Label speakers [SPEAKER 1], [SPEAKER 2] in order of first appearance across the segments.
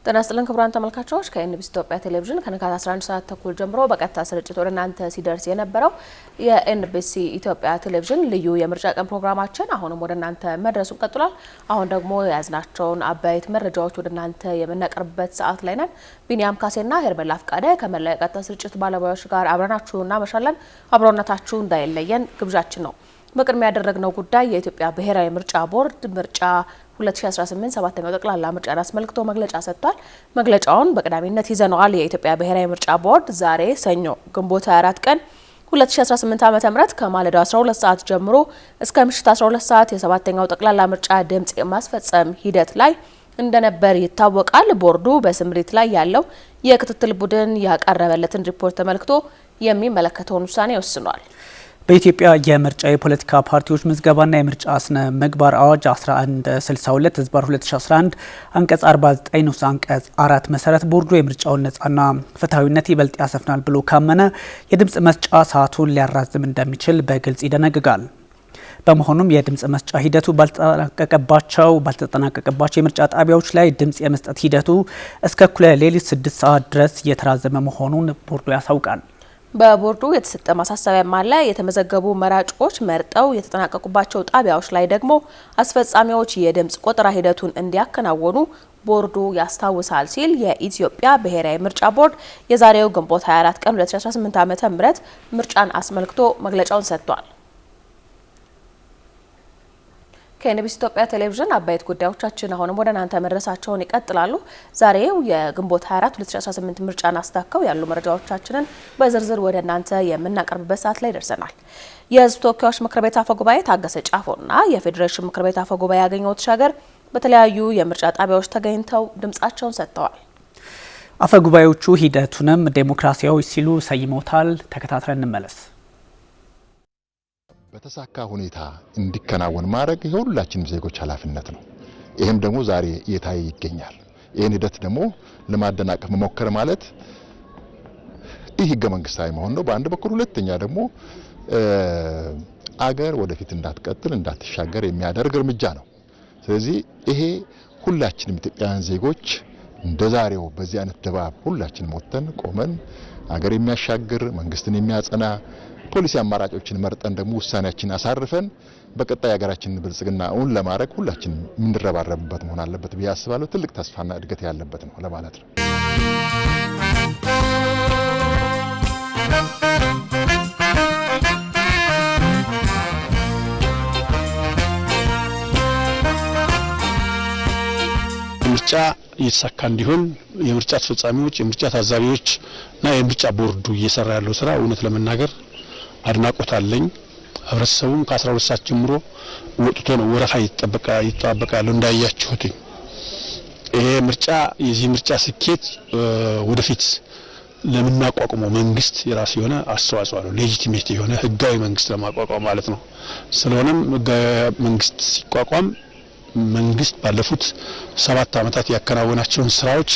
[SPEAKER 1] ጤና ይስጥልን ክቡራን ተመልካቾች ከኤንቢሲ ኢትዮጵያ ቴሌቪዥን ከንጋት 11 ሰዓት ተኩል ጀምሮ በቀጥታ ስርጭት ወደ እናንተ ሲደርስ የነበረው የኤንቢሲ ኢትዮጵያ ቴሌቪዥን ልዩ የምርጫ ቀን ፕሮግራማችን አሁንም ወደ እናንተ መድረሱን ቀጥሏል። አሁን ደግሞ ያዝናቸውን አበይት መረጃዎች ወደ እናንተ የምናቀርብበት ሰዓት ላይ ነን። ቢኒያም ካሴና ሄርሜላ ፍቃደ ከመላው የቀጥታ ስርጭት ባለሙያዎች ጋር አብረናችሁ እናመሻለን። አብሮነታችሁ እንዳይለየን ግብዣችን ነው። በቅድሚያ ያደረግነው ጉዳይ የኢትዮጵያ ብሔራዊ ምርጫ ቦርድ ምርጫ 2018 7ኛው ጠቅላላ ምርጫን አስመልክቶ መግለጫ ሰጥቷል። መግለጫውን በቀዳሚነት ይዘነዋል። የኢትዮጵያ ብሔራዊ ምርጫ ቦርድ ዛሬ ሰኞ ግንቦት 24 ቀን 2018 ዓ.ም ከማለዳው 12 ሰዓት ጀምሮ እስከ ምሽት 12 ሰዓት የ7ኛው ጠቅላላ ምርጫ ድምጽ የማስፈጸም ሂደት ላይ እንደነበር ይታወቃል። ቦርዱ በስምሪት ላይ ያለው የክትትል ቡድን ያቀረበለትን ሪፖርት ተመልክቶ የሚመለከተውን ውሳኔ ወስኗል።
[SPEAKER 2] በኢትዮጵያ የምርጫ የፖለቲካ ፓርቲዎች ምዝገባና የምርጫ ስነ ምግባር አዋጅ 1162/2011 አንቀጽ 49 ንዑስ አንቀጽ 4 መሰረት ቦርዱ የምርጫውን ነጻና ፍትሐዊነት ይበልጥ ያሰፍናል ብሎ ካመነ የድምጽ መስጫ ሰዓቱን ሊያራዝም እንደሚችል በግልጽ ይደነግጋል። በመሆኑም የድምጽ መስጫ ሂደቱ ባልተጠናቀቀባቸው የምርጫ ጣቢያዎች ላይ ድምጽ የመስጠት ሂደቱ እስከ እኩለ ሌሊት 6 ሰዓት ድረስ እየተራዘመ መሆኑን ቦርዱ ያሳውቃል።
[SPEAKER 1] በቦርዱ የተሰጠ ማሳሰቢያም አለ። የተመዘገቡ መራጮች መርጠው የተጠናቀቁባቸው ጣቢያዎች ላይ ደግሞ አስፈጻሚዎች የድምጽ ቆጠራ ሂደቱን እንዲያከናውኑ ቦርዱ ያስታውሳል ሲል የኢትዮጵያ ብሔራዊ ምርጫ ቦርድ የዛሬው ግንቦት 24 ቀን 2018 ዓ.ም ምርጫን አስመልክቶ መግለጫውን ሰጥቷል። ከኤንቢሲ ኢትዮጵያ ቴሌቪዥን አበይት ጉዳዮቻችን አሁንም ወደ እናንተ መድረሳቸውን ይቀጥላሉ። ዛሬው የግንቦት 24 2018 ምርጫን አስታከው ያሉ መረጃዎቻችንን በዝርዝር ወደ እናንተ የምናቀርብበት ሰዓት ላይ ደርሰናል። የሕዝብ ተወካዮች ምክር ቤት አፈ ጉባኤ ታገሰ ጫፎና የፌዴሬሽን ምክር ቤት አፈ ጉባኤ ያገኘው ተሻገር በተለያዩ የምርጫ ጣቢያዎች ተገኝተው ድምጻቸውን ሰጥተዋል።
[SPEAKER 2] አፈ ጉባኤዎቹ ሂደቱንም ዴሞክራሲያዊ ሲሉ ሰይመውታል። ተከታትለን እንመለስ።
[SPEAKER 3] በተሳካ ሁኔታ እንዲከናወን ማድረግ የሁላችንም ዜጎች ኃላፊነት ነው። ይሄም ደግሞ ዛሬ እየታየ ይገኛል። ይሄን ሂደት ደግሞ ለማደናቀፍ መሞከር ማለት ይህ ህገ መንግስታዊ መሆን ነው በአንድ በኩል፣ ሁለተኛ ደግሞ አገር ወደፊት እንዳትቀጥል እንዳትሻገር የሚያደርግ እርምጃ ነው። ስለዚህ ይሄ ሁላችንም ኢትዮጵያውያን ዜጎች እንደዛሬው በዚህ አይነት ድባብ ሁላችንም ወጥተን ቆመን አገር የሚያሻግር መንግስትን የሚያጸና ፖሊሲ አማራጮችን መርጠን ደግሞ ውሳኔያችን አሳርፈን በቀጣይ ሀገራችንን ብልጽግና እውን ለማድረግ ሁላችንም የምንረባረብበት መሆን አለበት ብዬ አስባለሁ። ትልቅ ተስፋና እድገት ያለበት ነው ለማለት ነው።
[SPEAKER 4] ምርጫ እየተሳካ እንዲሆን የምርጫ አስፈጻሚዎች፣ የምርጫ ታዛቢዎች እና የምርጫ ቦርዱ እየሰራ ያለው ስራ እውነት ለመናገር አድናቆት አለኝ። ህብረተሰቡም ከ12 ሰዓት ጀምሮ ወጥቶ ነው ወረፋ ይጠበቃል። እንዳያችሁት ይሄ ምርጫ የዚህ ምርጫ ስኬት ወደፊት ለምናቋቁመው መንግስት የራሱ የሆነ አስተዋጽኦ አለው። ሌጂቲሜት የሆነ ህጋዊ መንግስት ለማቋቋም ማለት ነው። ስለሆነም ህጋዊ መንግስት ሲቋቋም መንግስት ባለፉት 7 ዓመታት ያከናወናቸውን ስራዎች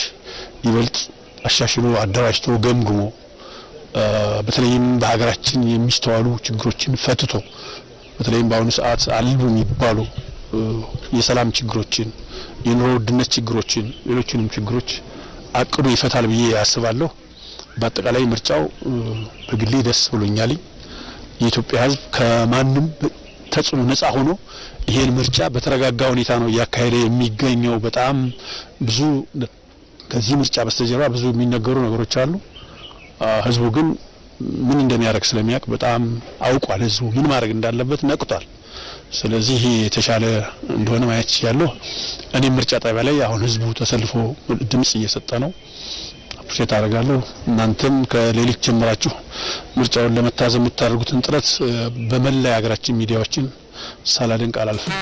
[SPEAKER 4] ይበልጥ አሻሽሎ አደራጅቶ ገምግሞ በተለይም በሀገራችን የሚስተዋሉ ችግሮችን ፈትቶ በተለይም በአሁኑ ሰዓት አሉ የሚባሉ የሰላም ችግሮችን፣ የኑሮ ውድነት ችግሮችን፣ ሌሎችንም ችግሮች አቅዶ ይፈታል ብዬ አስባለሁ። በአጠቃላይ ምርጫው በግሌ ደስ ብሎኛል። የኢትዮጵያ ህዝብ ከማንም ተጽዕኖ ነፃ ሆኖ ይሄን ምርጫ በተረጋጋ ሁኔታ ነው ያካሄደ የሚገኘው። በጣም ብዙ ከዚህ ምርጫ በስተጀርባ ብዙ የሚነገሩ ነገሮች አሉ። ህዝቡ ግን ምን እንደሚያደርግ ስለሚያውቅ በጣም አውቋል። ህዝቡ ምን ማድረግ እንዳለበት ነቅቷል። ስለዚህ የተሻለ እንደሆነ ማየት ያለው እኔ ምርጫ ጣቢያ ላይ አሁን ህዝቡ ተሰልፎ ድምጽ እየሰጠ ነው። አፕሪሼት አደርጋለሁ። እናንተም ከሌሊት ጀምራችሁ ምርጫውን ለመታዘብ የምታደርጉትን ጥረት በመላ ሀገራችን ሚዲያዎችን ሳላደንቅ አላልፍም።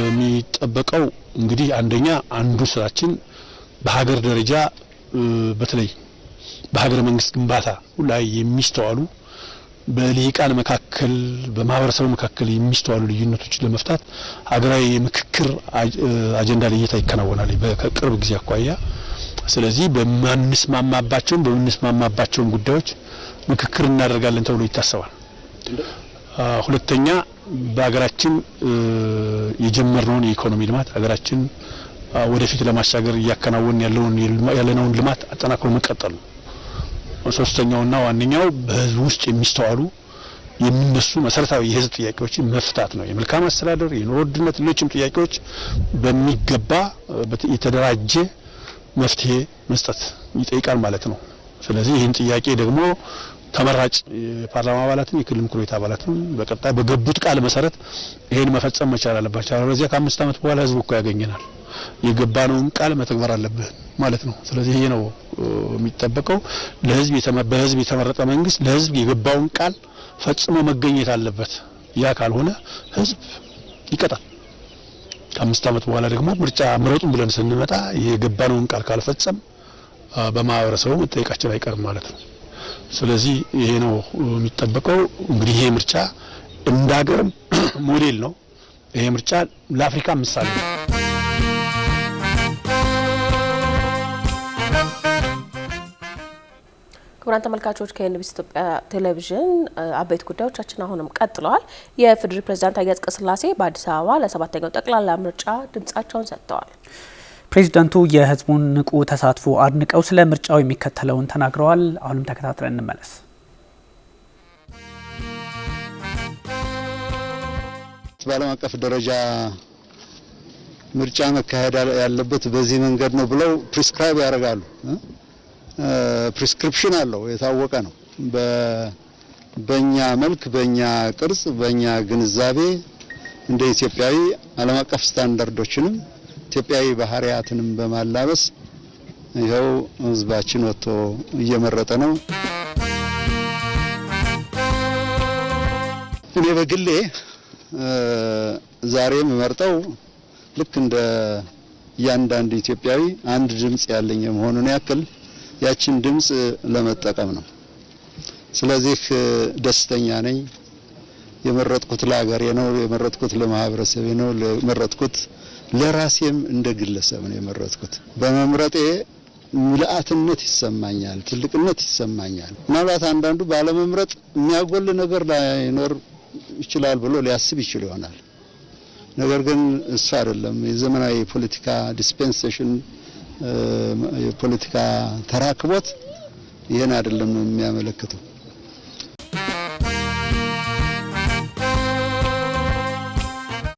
[SPEAKER 4] የሚጠበቀው እንግዲህ አንዱ ስራችን በሀገር ደረጃ በተለይ በሀገር መንግስት ግንባታ ላይ የሚስተዋሉ በልሂቃን መካከል በማህበረሰቡ መካከል የሚስተዋሉ ልዩነቶችን ለመፍታት ሀገራዊ ምክክር አጀንዳ ለየታ ይከናወናል። በቅርብ ጊዜ አኳያ ስለዚህ በምንስማማባቸው ጉዳዮች ምክክር እናደርጋለን ተብሎ ይታሰባል። ሁለተኛ በአገራችን የጀመርነውን የኢኮኖሚ ልማት አገራችን ወደፊት ለማሻገር እያከናወን ያለውን ልማት አጠናክሮ መቀጠል ነው። ሶስተኛውና ዋነኛው በህዝብ ውስጥ የሚነሱ መሰረታዊ የህዝብ ጥያቄዎችን መፍታት ነው። የመልካም አስተዳደር፣ የኑሮ ውድነት፣ ሌሎችም ጥያቄዎች በሚገባ የተደራጀ መፍትሄ መስጠት ይጠይቃል ማለት ነው። ስለዚህ ይህን ጥያቄ ደግሞ ተመራጭ የፓርላማ አባላትን የክልል ምክር ቤት አባላትን በቀጣይ በገቡት ቃል መሰረት ይሄን መፈጸም መቻል አለባቸው። አለበለዚያ ከ5 ዓመት በኋላ ህዝብ እኮ ያገኘናል። የገባነውን ቃል መተግበር አለብን ማለት ነው። ስለዚህ ይሄ ነው የሚጠበቀው። በህዝብ የተመረጠ መንግስት ለህዝብ የገባውን ቃል ፈጽሞ መገኘት አለበት። ያ ካልሆነ ህዝብ ይቀጣል። ከ5 ዓመት በኋላ ደግሞ ምርጫ ምረጡን ብለን ስንመጣ የገባነውን ቃል ካልፈጸም በማህበረሰቡ መጠየቃችን አይቀርም ማለት ነው። ስለዚህ ይሄ ነው የሚጠበቀው። እንግዲህ ይሄ ምርጫ እንዳገርም ሞዴል ነው። ይሄ ምርጫ ለአፍሪካ ምሳሌ ነው።
[SPEAKER 1] ክቡራን ተመልካቾች ከኤንቢሲ ኢትዮጵያ ቴሌቪዥን አበይት ጉዳዮቻችን አሁንም ቀጥለዋል። የፌዴራል ፕሬዝዳንት ታዬ አጽቀሥላሴ በአዲስ አበባ ለ7ኛው ጠቅላላ ምርጫ ድምጻቸውን ሰጥተዋል።
[SPEAKER 2] ፕሬዝዳንቱ የህዝቡን ንቁ ተሳትፎ አድንቀው ስለ ምርጫው የሚከተለውን ተናግረዋል። አሁንም ተከታትለን እንመለስ።
[SPEAKER 5] በዓለም አቀፍ ደረጃ ምርጫ መካሄድ ያለበት በዚህ መንገድ ነው ብለው ፕሪስክራይብ ያደርጋሉ። ፕሪስክሪፕሽን አለው፣ የታወቀ ነው። በእኛ መልክ፣ በእኛ ቅርጽ፣ በእኛ ግንዛቤ እንደ ኢትዮጵያዊ ዓለም አቀፍ ስታንዳርዶችንም ኢትዮጵያዊ ባህሪያትንም በማላበስ ይኸው ህዝባችን ወጥቶ እየመረጠ ነው። እኔ በግሌ ዛሬ የምመርጠው ልክ እንደ እያንዳንዱ ኢትዮጵያዊ አንድ ድምጽ ያለኝ መሆኑን ያክል ያችን ድምጽ ለመጠቀም ነው። ስለዚህ ደስተኛ ነኝ። የመረጥኩት ለሀገሬ ነው፣ የመረጥኩት ለማህበረሰቤ ነው፣ የመረጥኩት ለራሴም እንደ ግለሰብ ነው የመረጥኩት። በመምረጤ ምልአትነት ይሰማኛል፣ ትልቅነት ይሰማኛል። ምናልባት አንዳንዱ ባለመምረጥ የሚያጎል ነገር ላይኖር ይችላል ብሎ ሊያስብ ይችል ይሆናል። ነገር ግን እሱ አይደለም። የዘመናዊ ፖለቲካ ዲስፔንሴሽን የፖለቲካ ተራክቦት ይሄን አይደለም የሚያመለክተው።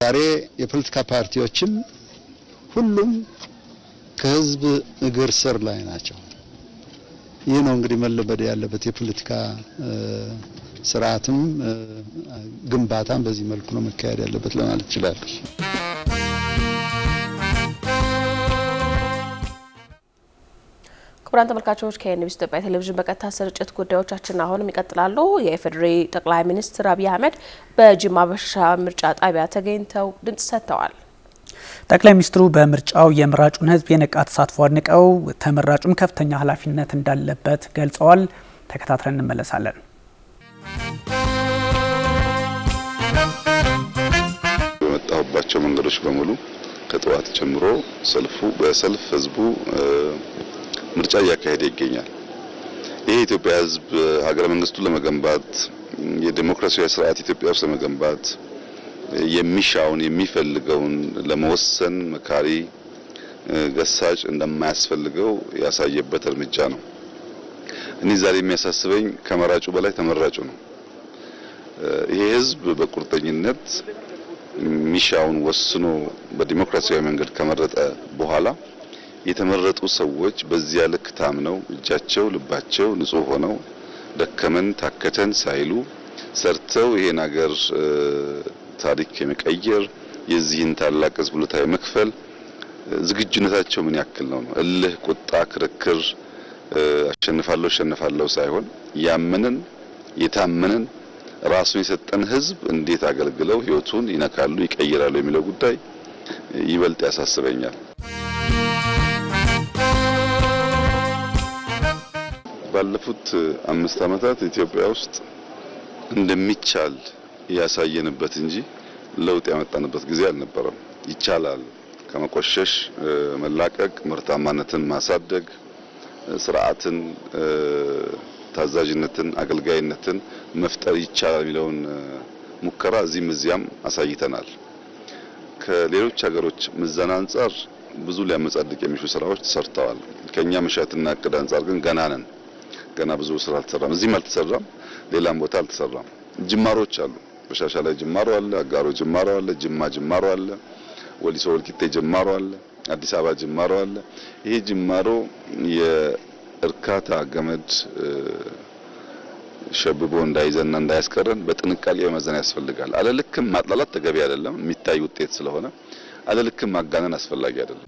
[SPEAKER 5] ዛሬ የፖለቲካ ፓርቲዎችም ሁሉም ከህዝብ እግር ስር ላይ ናቸው። ይህ ነው እንግዲህ መለመድ ያለበት። የፖለቲካ ስርዓትም ግንባታም በዚህ መልኩ ነው መካሄድ ያለበት ለማለት ይችላል።
[SPEAKER 1] ክቡራን ተመልካቾች ከኤንቢሲ ኢትዮጵያ ቴሌቪዥን በቀጥታ ስርጭት ጉዳዮቻችን አሁንም ይቀጥላሉ። የኢፌዴሪ ጠቅላይ ሚኒስትር አብይ አህመድ በጅማ በሻ ምርጫ ጣቢያ ተገኝተው ድምጽ ሰጥተዋል።
[SPEAKER 2] ጠቅላይ ሚኒስትሩ በምርጫው የምራጩን ህዝብ የነቃ ተሳትፎ አድንቀው ተመራጩም ከፍተኛ ኃላፊነት እንዳለበት ገልጸዋል። ተከታትለን እንመለሳለን።
[SPEAKER 6] የወጣሁባቸው መንገዶች በሙሉ ከጠዋት ጀምሮ በሰልፍ ህዝቡ ምርጫ እያካሄደ ይገኛል። ይሄ የኢትዮጵያ ህዝብ ሀገረ መንግስቱን ለመገንባት የዲሞክራሲያዊ ስርዓት ኢትዮጵያ ውስጥ ለመገንባት የሚሻውን የሚፈልገውን ለመወሰን መካሪ ገሳጭ እንደማያስፈልገው ያሳየበት እርምጃ ነው። እኔ ዛሬ የሚያሳስበኝ ከመራጩ በላይ ተመራጩ ነው። ይሄ ህዝብ በቁርጠኝነት ሚሻውን ወስኖ በዲሞክራሲያዊ መንገድ ከመረጠ በኋላ የተመረጡ ሰዎች በዚያ ልክ ታምነው እጃቸው ልባቸው ንጹህ ሆነው ደከመን ታከተን ሳይሉ ሰርተው ይሄን ሀገር ታሪክ የመቀየር የዚህን ታላቅ ህዝብ ውለታ የመክፈል ዝግጁነታቸው ምን ያክል ነው? እልህ፣ ቁጣ፣ ክርክር አሸንፋለሁ ሳይሆን ያመንን የታመንን ራሱን የሰጠን ህዝብ እንዴት አገልግለው ህይወቱን ይነካሉ ይቀይራሉ የሚለው ጉዳይ ይበልጥ ያሳስበኛል። ባለፉት 5 ዓመታት ኢትዮጵያ ውስጥ እንደሚቻል ያሳየንበት እንጂ ለውጥ ያመጣንበት ጊዜ አልነበረም። ይቻላል፣ ከመቆሸሽ መላቀቅ፣ ምርታማነትን ማሳደግ፣ ስርዓትን፣ ታዛዥነትን፣ አገልጋይነትን መፍጠር ይቻላል የሚለውን ሙከራ እዚህም እዚያም አሳይተናል። ከሌሎች ሀገሮች ምዘና አንጻር ብዙ ሊያመጻድቅ የሚሹ ስራዎች ተሰርተዋል። ከኛ መሻትና እቅድ አንጻር ግን ገና ነን። ገና ብዙ ስራ አልተሰራም። እዚህም አልተሰራም፣ ሌላም ቦታ አልተሰራም። ጅማሮች አሉ። በሻሻ ላይ ጅማሮ አለ፣ አጋሮ ጅማሮ አለ፣ ጅማ ጅማሮ አለ፣ ወሊሶ ወልቂጤ ጅማሮ አለ፣ አዲስ አበባ ጅማሮ አለ። ይሄ ጅማሮ የእርካታ ገመድ ሸብቦ እንዳይዘና እንዳያስቀረን በጥንቃቄ መመዘን ያስፈልጋል። አለልክም ማጥላላት ተገቢ አይደለም፣ የሚታይ ውጤት ስለሆነ አለልክም ማጋነን አስፈላጊ አይደለም።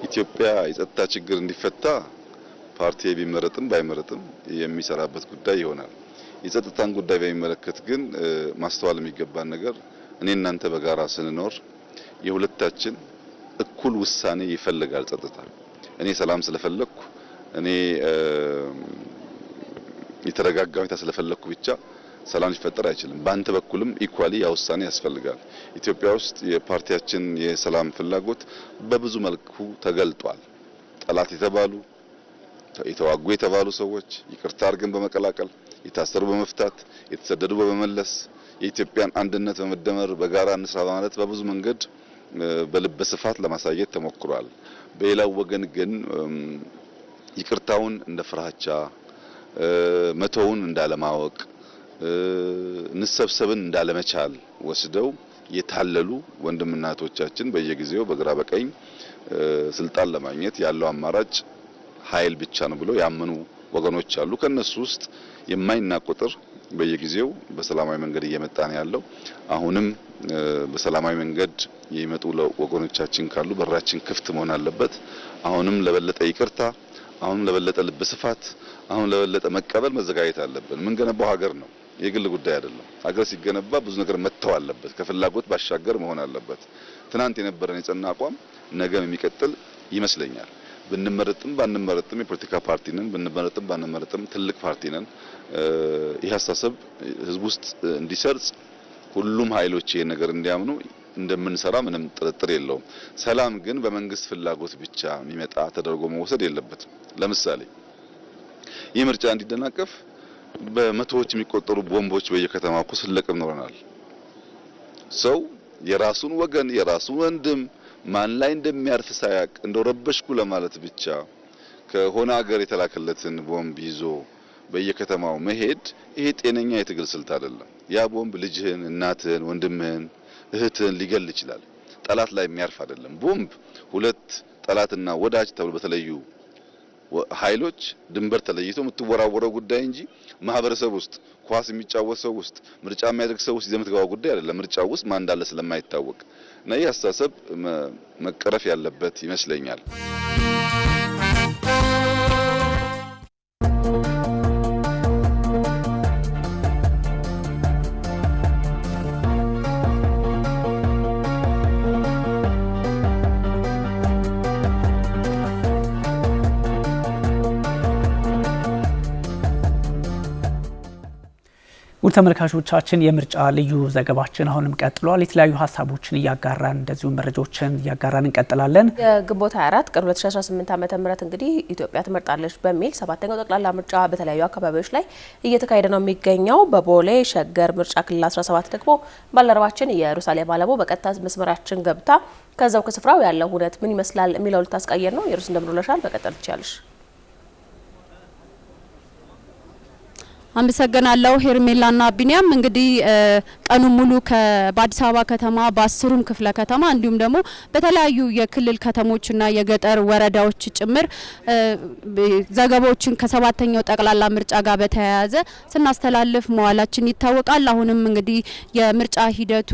[SPEAKER 6] ኢትዮጵያ የጸጥታ ችግር እንዲፈታ ፓርቲ ቢመረጥም ባይመረጥም የሚሰራበት ጉዳይ ይሆናል። የጸጥታን ጉዳይ በሚመለከት ግን ማስተዋል የሚገባን ነገር እኔ እናንተ በጋራ ስንኖር የሁለታችን እኩል ውሳኔ ይፈልጋል ጸጥታ። እኔ ሰላም ስለፈለኩ እኔ የተረጋጋ ሁኔታ ስለፈለኩ ብቻ ሰላም ሊፈጠር አይችልም። በአንተ በኩልም ኢኳሊ ያ ውሳኔ ያስፈልጋል። ኢትዮጵያ ውስጥ የፓርቲያችን የሰላም ፍላጎት በብዙ መልኩ ተገልጧል። ጠላት የተባሉ የተዋጉ የተባሉ ሰዎች ይቅርታ አድርገን በመቀላቀል የታሰሩ በመፍታት የተሰደዱ በመመለስ የኢትዮጵያን አንድነት በመደመር በጋራ እንስራ በማለት በብዙ መንገድ በልበ ስፋት ለማሳየት ተሞክሯል። በሌላው ወገን ግን ይቅርታውን እንደ ፍራቻ መተውን እንዳለማወቅ ንሰብሰብን እንዳለመቻል ወስደው የታለሉ ወንድምናቶቻችን በየጊዜው በግራ በቀኝ ስልጣን ለማግኘት ያለው አማራጭ ኃይል ብቻ ነው ብለው ያመኑ ወገኖች አሉ። ከነሱ ውስጥ የማይናቅ ቁጥር በየጊዜው በሰላማዊ መንገድ እየመጣ ነው ያለው። አሁንም በሰላማዊ መንገድ የሚመጡ ወገኖቻችን ካሉ በራችን ክፍት መሆን አለበት። አሁንም ለበለጠ ይቅርታ፣ አሁንም ለበለጠ ልብ ስፋት፣ አሁን ለበለጠ መቀበል መዘጋጀት አለብን። ምን ገነባው ሀገር ነው፣ የግል ጉዳይ አይደለም። ሀገር ሲገነባ ብዙ ነገር መተው አለበት፣ ከፍላጎት ባሻገር መሆን አለበት። ትናንት የነበረን የጸና አቋም ነገም የሚቀጥል ይመስለኛል። ብንመረጥም ባንመረጥም የፖለቲካ ፓርቲ ነን። ብንመረጥም ባንመረጥም ትልቅ ፓርቲ ነን። ይህ አስተሳሰብ ህዝብ ውስጥ እንዲሰርጽ ሁሉም ኃይሎች ይሄን ነገር እንዲያምኑ እንደምንሰራ ምንም ጥርጥር የለውም። ሰላም ግን በመንግስት ፍላጎት ብቻ የሚመጣ ተደርጎ መወሰድ የለበትም። ለምሳሌ ይህ ምርጫ እንዲደናቀፍ በመቶዎች የሚቆጠሩ ቦምቦች በየከተማው እኮ ስለቅም ኖረናል። ሰው የራሱን ወገን የራሱን ወንድም ማን ላይ እንደሚያርፍ ሳያቅ እንደረበሽኩ ለማለት ብቻ ከሆነ ሀገር የተላከለትን ቦምብ ይዞ በየከተማው መሄድ ይሄ ጤነኛ የትግል ስልት አይደለም። ያ ቦምብ ልጅህን፣ እናትህን፣ ወንድምህን፣ እህትህን ሊገል ይችላል። ጠላት ላይ የሚያርፍ አይደለም። ቦምብ ሁለት ጠላትና ወዳጅ ተብሎ በተለዩ ኃይሎች ድንበር ተለይቶ የምትወራወረው ጉዳይ እንጂ ማህበረሰብ ውስጥ ኳስ የሚጫወት ሰው ውስጥ ምርጫ የሚያደርግ ሰው ውስጥ የምትገባው ጉዳይ አይደለም። ምርጫው ውስጥ ማን እንዳለ ስለማይታወቅ እና ይህ አስተሳሰብ መቀረፍ ያለበት ይመስለኛል።
[SPEAKER 2] ውድ ተመልካቾቻችን የምርጫ ልዩ ዘገባችን አሁንም ቀጥሏል። የተለያዩ ሀሳቦችን እያጋራን እንደዚሁ መረጃዎችን እያጋራን እንቀጥላለን።
[SPEAKER 1] የግንቦት 24 ቀን 2018 ዓ.ም እንግዲህ ኢትዮጵያ ትመርጣለች በሚል 7ኛው ጠቅላላ ምርጫ በተለያዩ አካባቢዎች ላይ እየተካሄደ ነው የሚገኘው። በቦሌ ሸገር ምርጫ ክልል 17 ደግሞ ባልደረባችን የሩሳሌም አለሙ በቀጥታ መስመራችን ገብታ ከዛው ከስፍራው ያለው ሁኔታ ምን ይመስላል የሚለው ልታስቀየር ነው። የሩስ እንደምንለሻል በቀጥታ ትችያለሽ።
[SPEAKER 7] አመሰግናለሁ ሄርሜላና ቢኒያም። እንግዲህ ቀኑ ሙሉ በአዲስ አበባ ከተማ በአስሩም ክፍለ ከተማ እንዲሁም ደግሞ በተለያዩ የክልል ከተሞችና የገጠር ወረዳዎች ጭምር ዘገባዎችን ከ7ኛው ጠቅላላ ምርጫ ጋር በተያያዘ ስናስተላልፍ መዋላችን ይታወቃል። አሁንም እንግዲህ የምርጫ ሂደቱ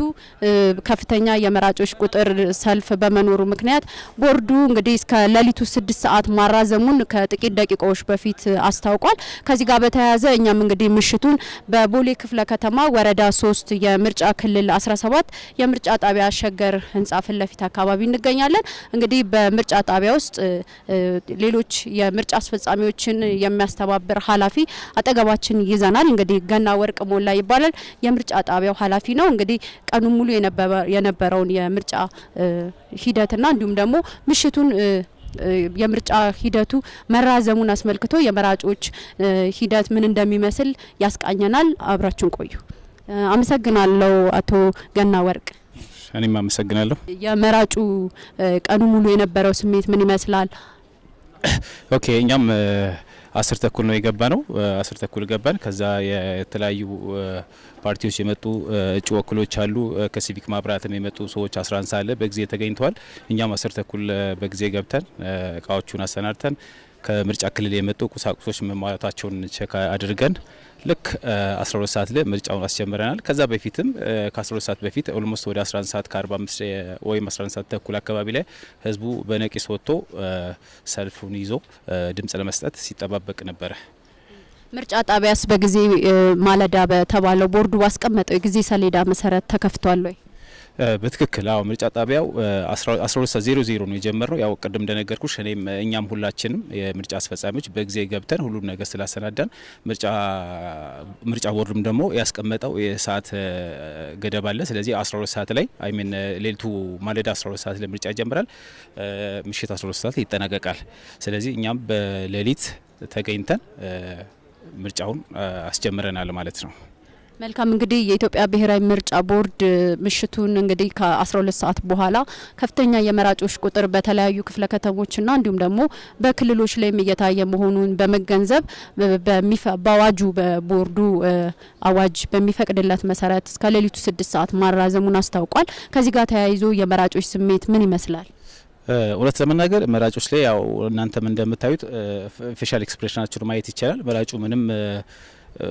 [SPEAKER 7] ከፍተኛ የመራጮች ቁጥር ሰልፍ በመኖሩ ምክንያት ቦርዱ እንግዲህ እስከ ሌሊቱ 6 ሰዓት ማራዘሙን ከጥቂት ደቂቃዎች በፊት አስታውቋል። ከዚህ ጋር በተያያዘ እኛም እንግዲህ ምሽቱን በቦሌ ክፍለ ከተማ ወረዳ 3 የምርጫ ክልል 17 የምርጫ ጣቢያ ሸገር ህንጻ ፊት ለፊት አካባቢ እንገኛለን። እንግዲህ በምርጫ ጣቢያ ውስጥ ሌሎች የምርጫ አስፈጻሚዎችን የሚያስተባብር ኃላፊ አጠገባችን ይዘናል። እንግዲህ ገና ወርቅ ሞላ ይባላል። የምርጫ ጣቢያው ኃላፊ ነው። እንግዲህ ቀኑን ሙሉ የነበረውን የምርጫ ሂደትና እንዲሁም ደግሞ ምሽቱን የምርጫ ሂደቱ መራዘሙን አስመልክቶ የመራጮች ሂደት ምን እንደሚመስል ያስቃኘናል። አብራችሁን ቆዩ። አመሰግናለሁ አቶ ገና ወርቅ።
[SPEAKER 8] እኔም አመሰግናለሁ።
[SPEAKER 7] የመራጩ ቀኑ ሙሉ የነበረው ስሜት ምን ይመስላል?
[SPEAKER 8] ኦኬ እኛም 10 ተኩል ነው የገባ ነው። 10 ተኩል ገባን። ከዛ የተለያዩ ፓርቲዎች የመጡ እጩ ወክሎች አሉ። ከሲቪክ ማብራትም የመጡ ሰዎች 11 ሰዓት ላይ በጊዜ ተገኝተዋል። እኛም 10 ተኩል በጊዜ ገብተን እቃዎቹን አሰናድተን ከምርጫ ክልል የመጡ ቁሳቁሶች መሟላታቸውን ቼክ አድርገን ልክ 12 ሰዓት ላይ ምርጫውን አስጀምረናል። ከዛ በፊትም ከ12 ሰዓት በፊት ኦልሞስት ወደ 11 ሰዓት ከ45 ወይም 11 ሰዓት ተኩል አካባቢ ላይ ህዝቡ በነቂስ ወጥቶ ሰልፉን ይዞ ድምጽ ለመስጠት ሲጠባበቅ ነበረ።
[SPEAKER 7] ምርጫ ጣቢያስ በጊዜ ማለዳ በተባለው ቦርዱ ባስቀመጠው የጊዜ ሰሌዳ መሰረት ተከፍቷል ወይ?
[SPEAKER 8] በትክክል አዎ፣ ምርጫ ጣቢያው 12:00 ነው የጀመረው። ያው ቅድም እንደነገርኩሽ እኛም ሁላችንም የምርጫ አስፈጻሚዎች በጊዜ ገብተን ሁሉም ነገር ስላሰናዳን ምርጫ ቦርዱም ደግሞ ያስቀመጠው የሰዓት ገደብ አለ። ስለዚህ 12 ሰዓት ላይ ሌሊቱ ማለዳ 12 ሰዓት ላይ ምርጫ ይጀምራል፣ ምሽት 12 ሰዓት ይጠናቀቃል። ስለዚህ እኛም በሌሊት ተገኝተን ምርጫውን አስጀምረናል ማለት ነው።
[SPEAKER 7] መልካም እንግዲህ የኢትዮጵያ ብሔራዊ ምርጫ ቦርድ ምሽቱን እንግዲህ ከ12 ሰዓት በኋላ ከፍተኛ የመራጮች ቁጥር በተለያዩ ክፍለ ከተሞችና እንዲሁም ደግሞ በክልሎች ላይም እየታየ መሆኑን በመገንዘብ በአዋጁ በቦርዱ አዋጅ በሚፈቅድለት መሰረት እስከ ሌሊቱ 6 ሰዓት ማራዘሙን አስታውቋል። ከዚህ ጋር ተያይዞ የመራጮች ስሜት ምን ይመስላል?
[SPEAKER 8] እውነት ለመናገር መራጮች ላይ ያው እናንተም እንደምታዩት ፌሻል ኤክስፕሬሽናቸውን ማየት ይቻላል። መራጩ ምንም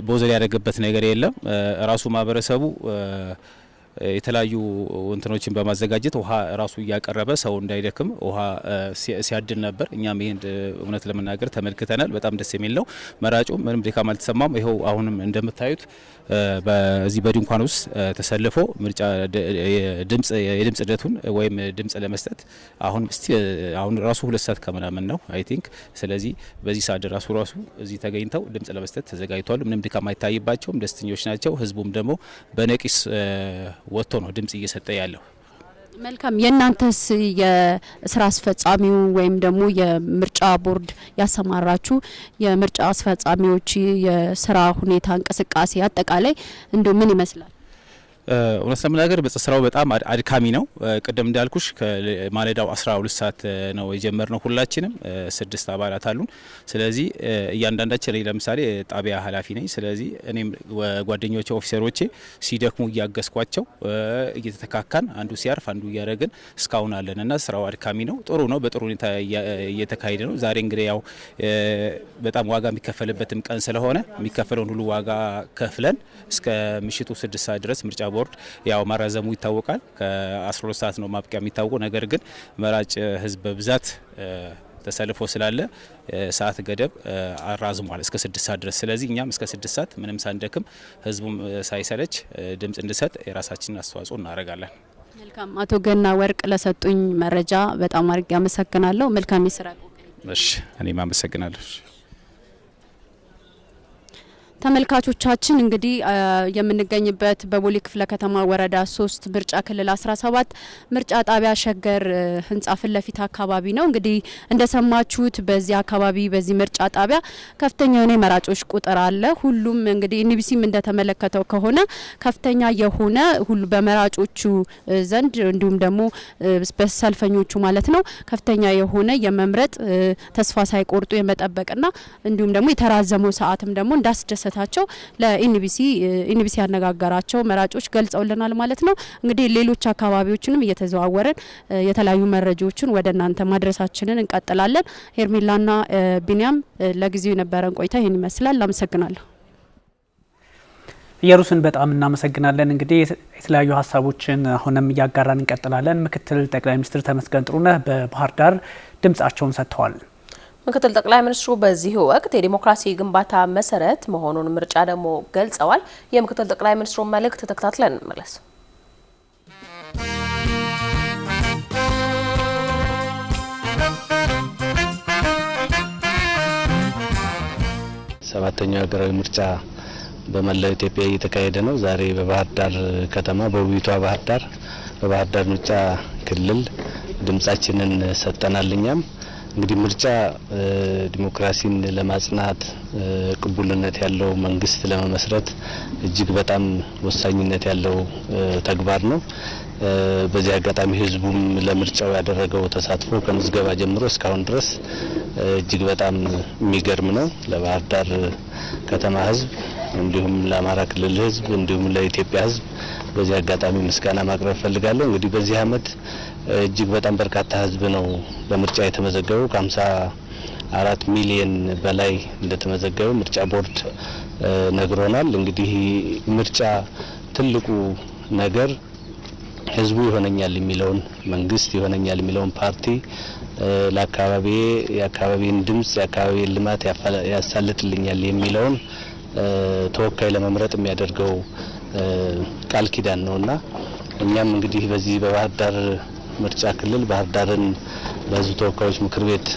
[SPEAKER 8] ቦዘል ያደረገበት ነገር የለም። ራሱ ማህበረሰቡ የተለያዩ እንትኖችን በማዘጋጀት ውሃ ራሱ እያቀረበ ሰው እንዳይደክም ውሃ ሲያድል ነበር። እኛም ይሄን እውነት ለመናገር ተመልክተናል። በጣም ደስ የሚል ነው። መራጩ ምንም ድካም አልተሰማም። ይኸው አሁንም እንደምታዩት በዚህ በድንኳን ውስጥ ተሰልፎ ምርጫ የድምጽ ሂደቱን ወይም ድምጽ ለመስጠት አሁን ራሱ 2 ሰዓት ከምናምን ነው አይ ቲንክ። ስለዚህ በዚህ ሰዓት ራሱ እዚህ ተገኝተው ድምጽ ለመስጠት ተዘጋጅተዋል። ምንም ድካም አይታይባቸውም። ደስተኞች ናቸው። ህዝቡም ደግሞ በነቂስ ወጥቶ ነው ድምጽ እየሰጠ ያለው።
[SPEAKER 7] መልካም የእናንተስ የስራ አስፈጻሚው ወይም ደግሞ የምርጫ ቦርድ ያሰማራችሁ የምርጫ አስፈጻሚዎች የስራ ሁኔታ እንቅስቃሴ አጠቃላይ እንደው ምን ይመስላል?
[SPEAKER 8] እውነት ለመናገር ስራው በጣም አድካሚ ነው። ቅድም እንዳልኩሽ ከማለዳው 12 ሰዓት ነው የጀመርነው። ሁላችንም 6 አባላት አሉን። ስለዚህ እያንዳንዳችን ለምሳሌ ጣቢያ ኃላፊ ነኝ። ስለዚህ እኔም ጓደኞቼ ኦፊሰሮቼ ሲደክሙ እያገዝኳቸው እየተተካካን አንዱ ሲያርፍ አንዱ እያደረግን እስካሁን አለን እና ስራው አድካሚ ነው። ጥሩ ነው። በጥሩ ሁኔታ እየተካሄደ ነው። ዛሬ እንግዲህ ያው በጣም ዋጋ የሚከፈልበትም ቀን ስለሆነ የሚከፈለውን ሁሉ ዋጋ ከፍለን እስከ ምሽቱ 6 ሰዓት ድረስ ምርጫ ቦርድ ያው ማራዘሙ ይታወቃል። ከ12 ሰዓት ነው ማብቂያ የሚታወቀው። ነገር ግን መራጭ ህዝብ በብዛት ተሰልፎ ስላለ ሰዓት ገደብ አራዝሟል እስከ 6 ሰዓት ድረስ። ስለዚህ እኛም እስከ 6 ሰዓት ምንም ሳንደክም ህዝቡም ሳይሰለች ድምጽ እንዲሰጥ የራሳችንን አስተዋጽኦ እናደርጋለን።
[SPEAKER 7] መልካም አቶ ገና ወርቅ ለሰጡኝ መረጃ በጣም አድርጌ አመሰግናለሁ። መልካም የስራ
[SPEAKER 8] እሺ፣ እኔም አመሰግናለሁ።
[SPEAKER 7] ተመልካቾቻችን እንግዲህ የምንገኝበት በቦሌ ክፍለ ከተማ ወረዳ 3 ምርጫ ክልል 17 ምርጫ ጣቢያ ሸገር ህንጻ ፊት ለፊት አካባቢ ነው። እንግዲህ እንደሰማችሁት በዚህ አካባቢ በዚህ ምርጫ ጣቢያ ከፍተኛ የሆነ መራጮች ቁጥር አለ። ሁሉም እንግዲህ ኢንቢሲም እንደተመለከተው ከሆነ ከፍተኛ የሆነ ሁሉ በመራጮቹ ዘንድ እንዲሁም ደግሞ በሰልፈኞቹ ማለት ነው ከፍተኛ የሆነ የመምረጥ ተስፋ ሳይቆርጡ የመጠበቅና እንዲሁም ደግሞ የተራዘመው ሰዓትም ደግሞ እንዳስደሰታቸው ለኢንቢሲ ያነጋገራቸው መራጮች ገልጸውልናል ማለት ነው። እንግዲህ ሌሎች አካባቢዎችንም እየተዘዋወረን የተለያዩ መረጃዎችን ወደ እናንተ ማድረሳችንን እንቀጥላለን። ሄርሜላና ቢኒያም ለጊዜው የነበረን ቆይታ ይህን ይመስላል። አመሰግናለሁ።
[SPEAKER 2] ኢየሩስን በጣም እናመሰግናለን። እንግዲህ የተለያዩ ሀሳቦችን አሁንም እያጋራን እንቀጥላለን። ምክትል ጠቅላይ ሚኒስትር ተመስገን ጥሩነህ በባህር ዳር ድምጻቸውን ሰጥተዋል።
[SPEAKER 1] ምክትል ጠቅላይ ሚኒስትሩ በዚህ ወቅት የዲሞክራሲ ግንባታ መሰረት መሆኑን ምርጫ ደግሞ ገልጸዋል። የምክትል ጠቅላይ ሚኒስትሩ መልእክት ተከታትለን እንመለስ።
[SPEAKER 9] ሰባተኛው ሀገራዊ ምርጫ በመላው ኢትዮጵያ እየተካሄደ ነው። ዛሬ በባህር ዳር ከተማ በውቢቷ ባህር ዳር ምርጫ ክልል ድምጻችንን ሰጠናል። እኛም እንግዲህ ምርጫ ዲሞክራሲን ለማጽናት ቅቡልነት ያለው መንግስት ለመመስረት እጅግ በጣም ወሳኝነት ያለው ተግባር ነው። በዚህ አጋጣሚ ህዝቡም ለምርጫው ያደረገው ተሳትፎ ከምዝገባ ጀምሮ እስካሁን ድረስ እጅግ በጣም የሚገርም ነው። ለባህር ዳር ከተማ ህዝብ እንዲሁም ለአማራ ክልል ህዝብ እንዲሁም ለኢትዮጵያ ህዝብ በዚህ አጋጣሚ ምስጋና ማቅረብ ፈልጋለሁ። እንግዲህ በዚህ አመት እጅግ በጣም በርካታ ህዝብ ነው ለምርጫ የተመዘገበው። ከ54 ሚሊዮን በላይ እንደተመዘገበ ምርጫ ቦርድ ነግሮናል። እንግዲህ ምርጫ ትልቁ ነገር ህዝቡ ይሆነኛል የሚለውን መንግስት ይሆነኛል የሚለውን ፓርቲ የአካባቢን ድምጽ የአካባቢን ልማት ያሳልጥልኛል የሚለውን ተወካይ ለመምረጥ የሚያደርገው ቃል ኪዳን ነውና እኛም እንግዲህ በዚህ በባህር ዳር ምርጫ ክልል ባህር ዳርን በህዝብ ተወካዮች ምክር ቤት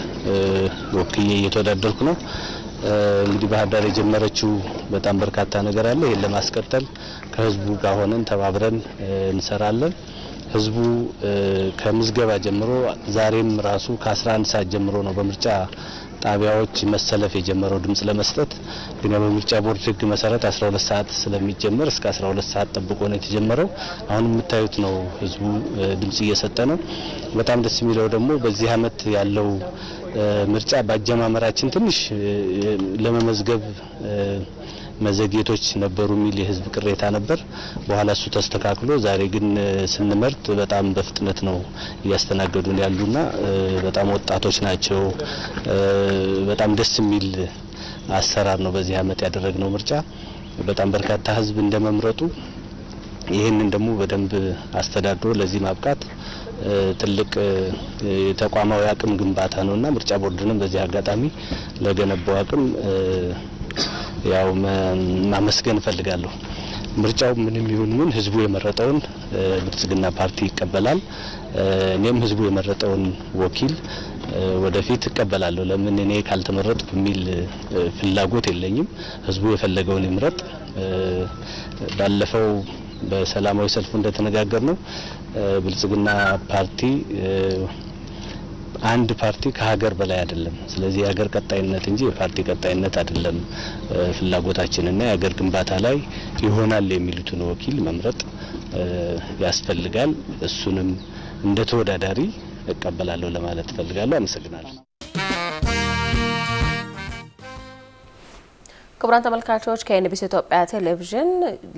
[SPEAKER 9] ወክዬ እየተወዳደርኩ ነው። እንግዲህ ባህር ዳር የጀመረችው በጣም በርካታ ነገር አለ። ይሄን ለማስቀጠል ከህዝቡ ጋር ሆነን ተባብረን እንሰራለን። ህዝቡ ከምዝገባ ጀምሮ ዛሬም ራሱ ከ11 ሰዓት ጀምሮ ነው በምርጫ ጣቢያዎች መሰለፍ የጀመረው ድምጽ ለመስጠት። ግን በምርጫ ቦርድ ህግ መሰረት 12 ሰዓት ስለሚጀመር እስከ 12 ሰዓት ጠብቆ ነው የተጀመረው። አሁን የምታዩት ነው ህዝቡ ድምጽ እየሰጠ ነው። በጣም ደስ የሚለው ደግሞ በዚህ አመት ያለው ምርጫ ባጀማመራችን ትንሽ ለመመዝገብ መዘግየቶች ነበሩ የሚል የህዝብ ቅሬታ ነበር። በኋላ እሱ ተስተካክሎ ዛሬ ግን ስንመርጥ በጣም በፍጥነት ነው እያስተናገዱን ያሉና በጣም ወጣቶች ናቸው። በጣም ደስ የሚል አሰራር ነው በዚህ አመት ያደረግነው ምርጫ። በጣም በርካታ ህዝብ እንደመምረጡ ይህንን ደግሞ በደንብ አስተዳድሮ ለዚህ ማብቃት ትልቅ የተቋማዊ አቅም ግንባታ ነውና ምርጫ ቦርድንም በዚህ አጋጣሚ ለገነባው አቅም ያው ማመስገን ፈልጋለሁ። ምርጫው ምንም ይሁን ምን ህዝቡ የመረጠውን ብልጽግና ፓርቲ ይቀበላል። እኔም ህዝቡ የመረጠውን ወኪል ወደፊት እቀበላለሁ። ለምን እኔ ካልተመረጥኩ የሚል ፍላጎት የለኝም። ህዝቡ የፈለገውን ይምረጥ። ባለፈው በሰላማዊ ሰልፉ እንደተነጋገር ነው ብልጽግና ፓርቲ አንድ ፓርቲ ከሀገር በላይ አይደለም። ስለዚህ የሀገር ቀጣይነት እንጂ የፓርቲ ቀጣይነት አይደለም ፍላጎታችንና የሀገር ግንባታ ላይ ይሆናል የሚሉትን ወኪል መምረጥ ያስፈልጋል። እሱንም እንደ ተወዳዳሪ እቀበላለሁ ለማለት ፈልጋለሁ። አመሰግናለሁ።
[SPEAKER 1] ክቡራን ተመልካቾች ከኤንቢሲ ኢትዮጵያ ቴሌቪዥን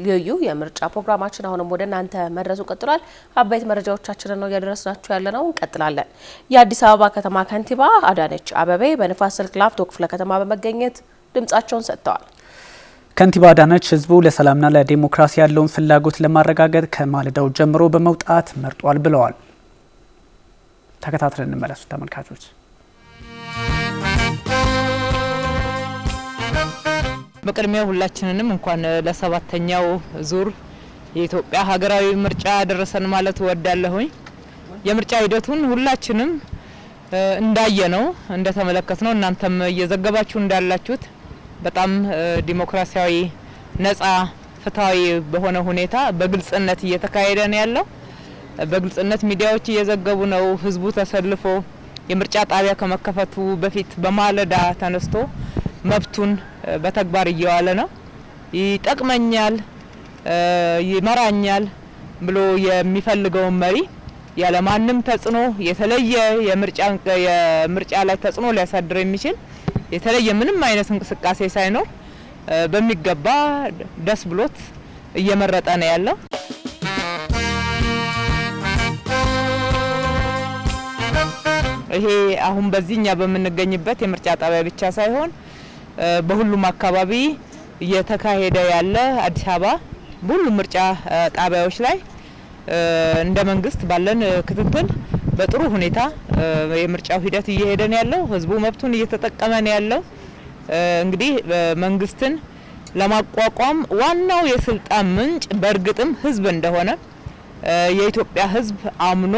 [SPEAKER 1] ልዩ የምርጫ ፕሮግራማችን አሁንም ወደ እናንተ መድረሱ ቀጥሏል። አበይት መረጃዎቻችንን ነው እያደረስናችሁ ያለነው። እንቀጥላለን። የአዲስ አበባ ከተማ ከንቲባ አዳነች አቤቤ በንፋስ ስልክ ላፍቶ ክፍለ ከተማ በመገኘት ድምጻቸውን ሰጥተዋል።
[SPEAKER 2] ከንቲባ አዳነች ህዝቡ ለሰላምና ለዲሞክራሲ ያለውን ፍላጎት ለማረጋገጥ ከማለዳው ጀምሮ በመውጣት መርጧል ብለዋል። ተከታትለን እንመለሱ ተመልካቾች።
[SPEAKER 10] በቅድሚያ ሁላችንንም እንኳን ለሰባተኛው ዙር የኢትዮጵያ ሀገራዊ ምርጫ ደረሰን ማለት ወዳለሁኝ። የምርጫ ሂደቱን ሁላችንም እንዳየነው እንደተመለከትነው እናንተም እየዘገባችሁ እንዳላችሁት በጣም ዲሞክራሲያዊ፣ ነጻ፣ ፍትሃዊ በሆነ ሁኔታ በግልጽነት እየተካሄደ ነው ያለው። በግልጽነት ሚዲያዎች እየዘገቡ ነው። ህዝቡ ተሰልፎ የምርጫ ጣቢያ ከመከፈቱ በፊት በማለዳ ተነስቶ መብቱን በተግባር እየዋለ ነው። ይጠቅመኛል፣ ይመራኛል ብሎ የሚፈልገውን መሪ ያለማንም ተጽዕኖ የተለየ የምርጫ ላይ ተጽዕኖ ሊያሳድር የሚችል የተለየ ምንም አይነት እንቅስቃሴ ሳይኖር በሚገባ ደስ ብሎት እየመረጠ ነው ያለው። ይሄ አሁን በዚህኛ በምንገኝበት የምርጫ ጣቢያ ብቻ ሳይሆን በሁሉም አካባቢ እየተካሄደ ያለ አዲስ አበባ በሁሉም ምርጫ ጣቢያዎች ላይ እንደ መንግስት ባለን ክትትል በጥሩ ሁኔታ የምርጫው ሂደት እየሄደ ነው ያለው። ህዝቡ መብቱን እየተጠቀመ ነው ያለው። እንግዲህ መንግስትን ለማቋቋም ዋናው የስልጣን ምንጭ በእርግጥም ህዝብ እንደሆነ የኢትዮጵያ ህዝብ አምኖ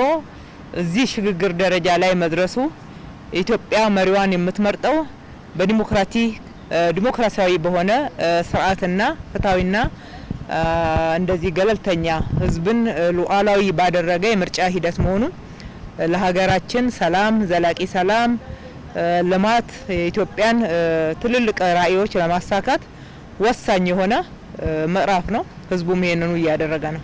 [SPEAKER 10] እዚህ ሽግግር ደረጃ ላይ መድረሱ ኢትዮጵያ መሪዋን የምትመርጠው ዲሞክራሲያዊ በሆነ ስርዓትና ፍትሃዊና እንደዚህ ገለልተኛ ህዝብን ሉዓላዊ ባደረገ የምርጫ ሂደት መሆኑን ለሀገራችን ሰላም፣ ዘላቂ ሰላም፣ ልማት የኢትዮጵያን ትልልቅ ራዕዮች ለማሳካት ወሳኝ የሆነ ምዕራፍ ነው። ህዝቡም ይሄንኑ እያደረገ ነው።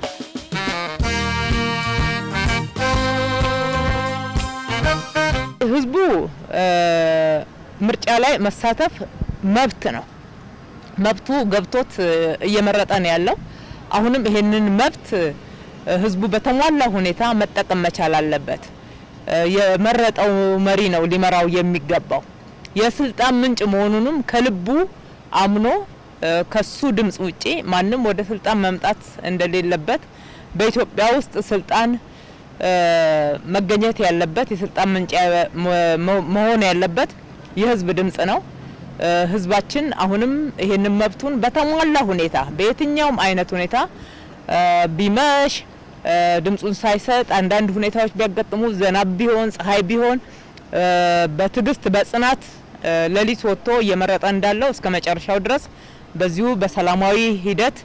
[SPEAKER 10] ህዝቡ ምርጫ ላይ መሳተፍ መብት ነው። መብቱ ገብቶት እየመረጠ ነው ያለው። አሁንም ይሄንን መብት ህዝቡ በተሟላ ሁኔታ መጠቀም መቻል አለበት። የመረጠው መሪ ነው ሊመራው የሚገባው። የስልጣን ምንጭ መሆኑንም ከልቡ አምኖ ከሱ ድምጽ ውጪ ማንም ወደ ስልጣን መምጣት እንደሌለበት በኢትዮጵያ ውስጥ ስልጣን መገኘት ያለበት የስልጣን ምንጭ መሆን ያለበት የህዝብ ድምጽ ነው። ህዝባችን አሁንም ይሄንን መብቱን በተሟላ ሁኔታ በየትኛውም አይነት ሁኔታ ቢመሽ ድምጹን ሳይሰጥ አንዳንድ ሁኔታዎች ቢያጋጥሙ ዘናብ ቢሆን ፀሐይ ቢሆን በትግስት በጽናት ሌሊት ወጥቶ እየመረጠ እንዳለው እስከ መጨረሻው ድረስ በዚሁ በሰላማዊ ሂደት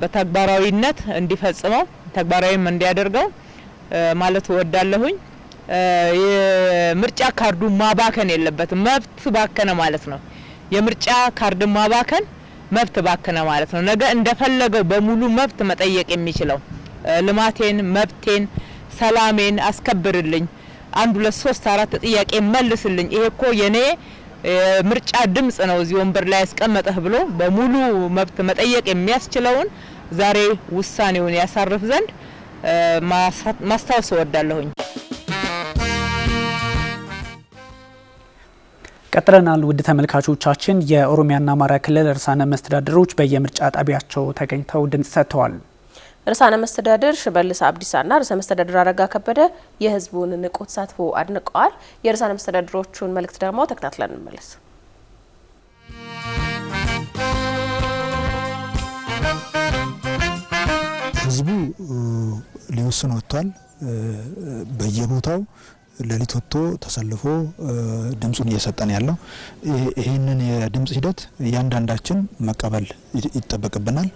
[SPEAKER 10] በተግባራዊነት እንዲፈጽመው ተግባራዊም እንዲያደርገው ማለት ወዳለሁኝ። የምርጫ ካርዱ ማባከን የለበትም። መብት ባከነ ማለት ነው። የምርጫ ካርድ ማባከን መብት ባከነ ማለት ነው። ነገ እንደፈለገው በሙሉ መብት መጠየቅ የሚችለው ልማቴን፣ መብቴን፣ ሰላሜን አስከብርልኝ፣ 1 2 3 4 ጥያቄ መልስልኝ፣ ይሄ እኮ የኔ ምርጫ ድምጽ ነው እዚህ ወንበር ላይ ያስቀመጠህ ብሎ በሙሉ መብት መጠየቅ የሚያስችለውን ዛሬ ውሳኔውን ያሳርፍ ዘንድ ማስታወስ እወዳለሁኝ።
[SPEAKER 2] ቀጥለናል። ውድ ተመልካቾቻችን የኦሮሚያና አማራ ክልል ርዕሳነ መስተዳድሮች በየምርጫ ጣቢያቸው ተገኝተው ድምጽ ሰጥተዋል።
[SPEAKER 1] ርዕሳነ መስተዳድር ሽመልስ አብዲሳና ርዕሰ መስተዳድር አረጋ ከበደ የህዝቡን ንቁ ተሳትፎ አድንቀዋል። የርዕሳነ መስተዳድሮቹን መልእክት ደግሞ ተከታትለን እንመለስ።
[SPEAKER 11] ህዝቡ ሊወስን ወጥቷል። በየቦታው ሌሊት ወጥቶ ተሰልፎ ድምጹን እየሰጠን ያለው ይሄንን የድምጽ ሂደት እያንዳንዳችን መቀበል ይጠበቅብናል።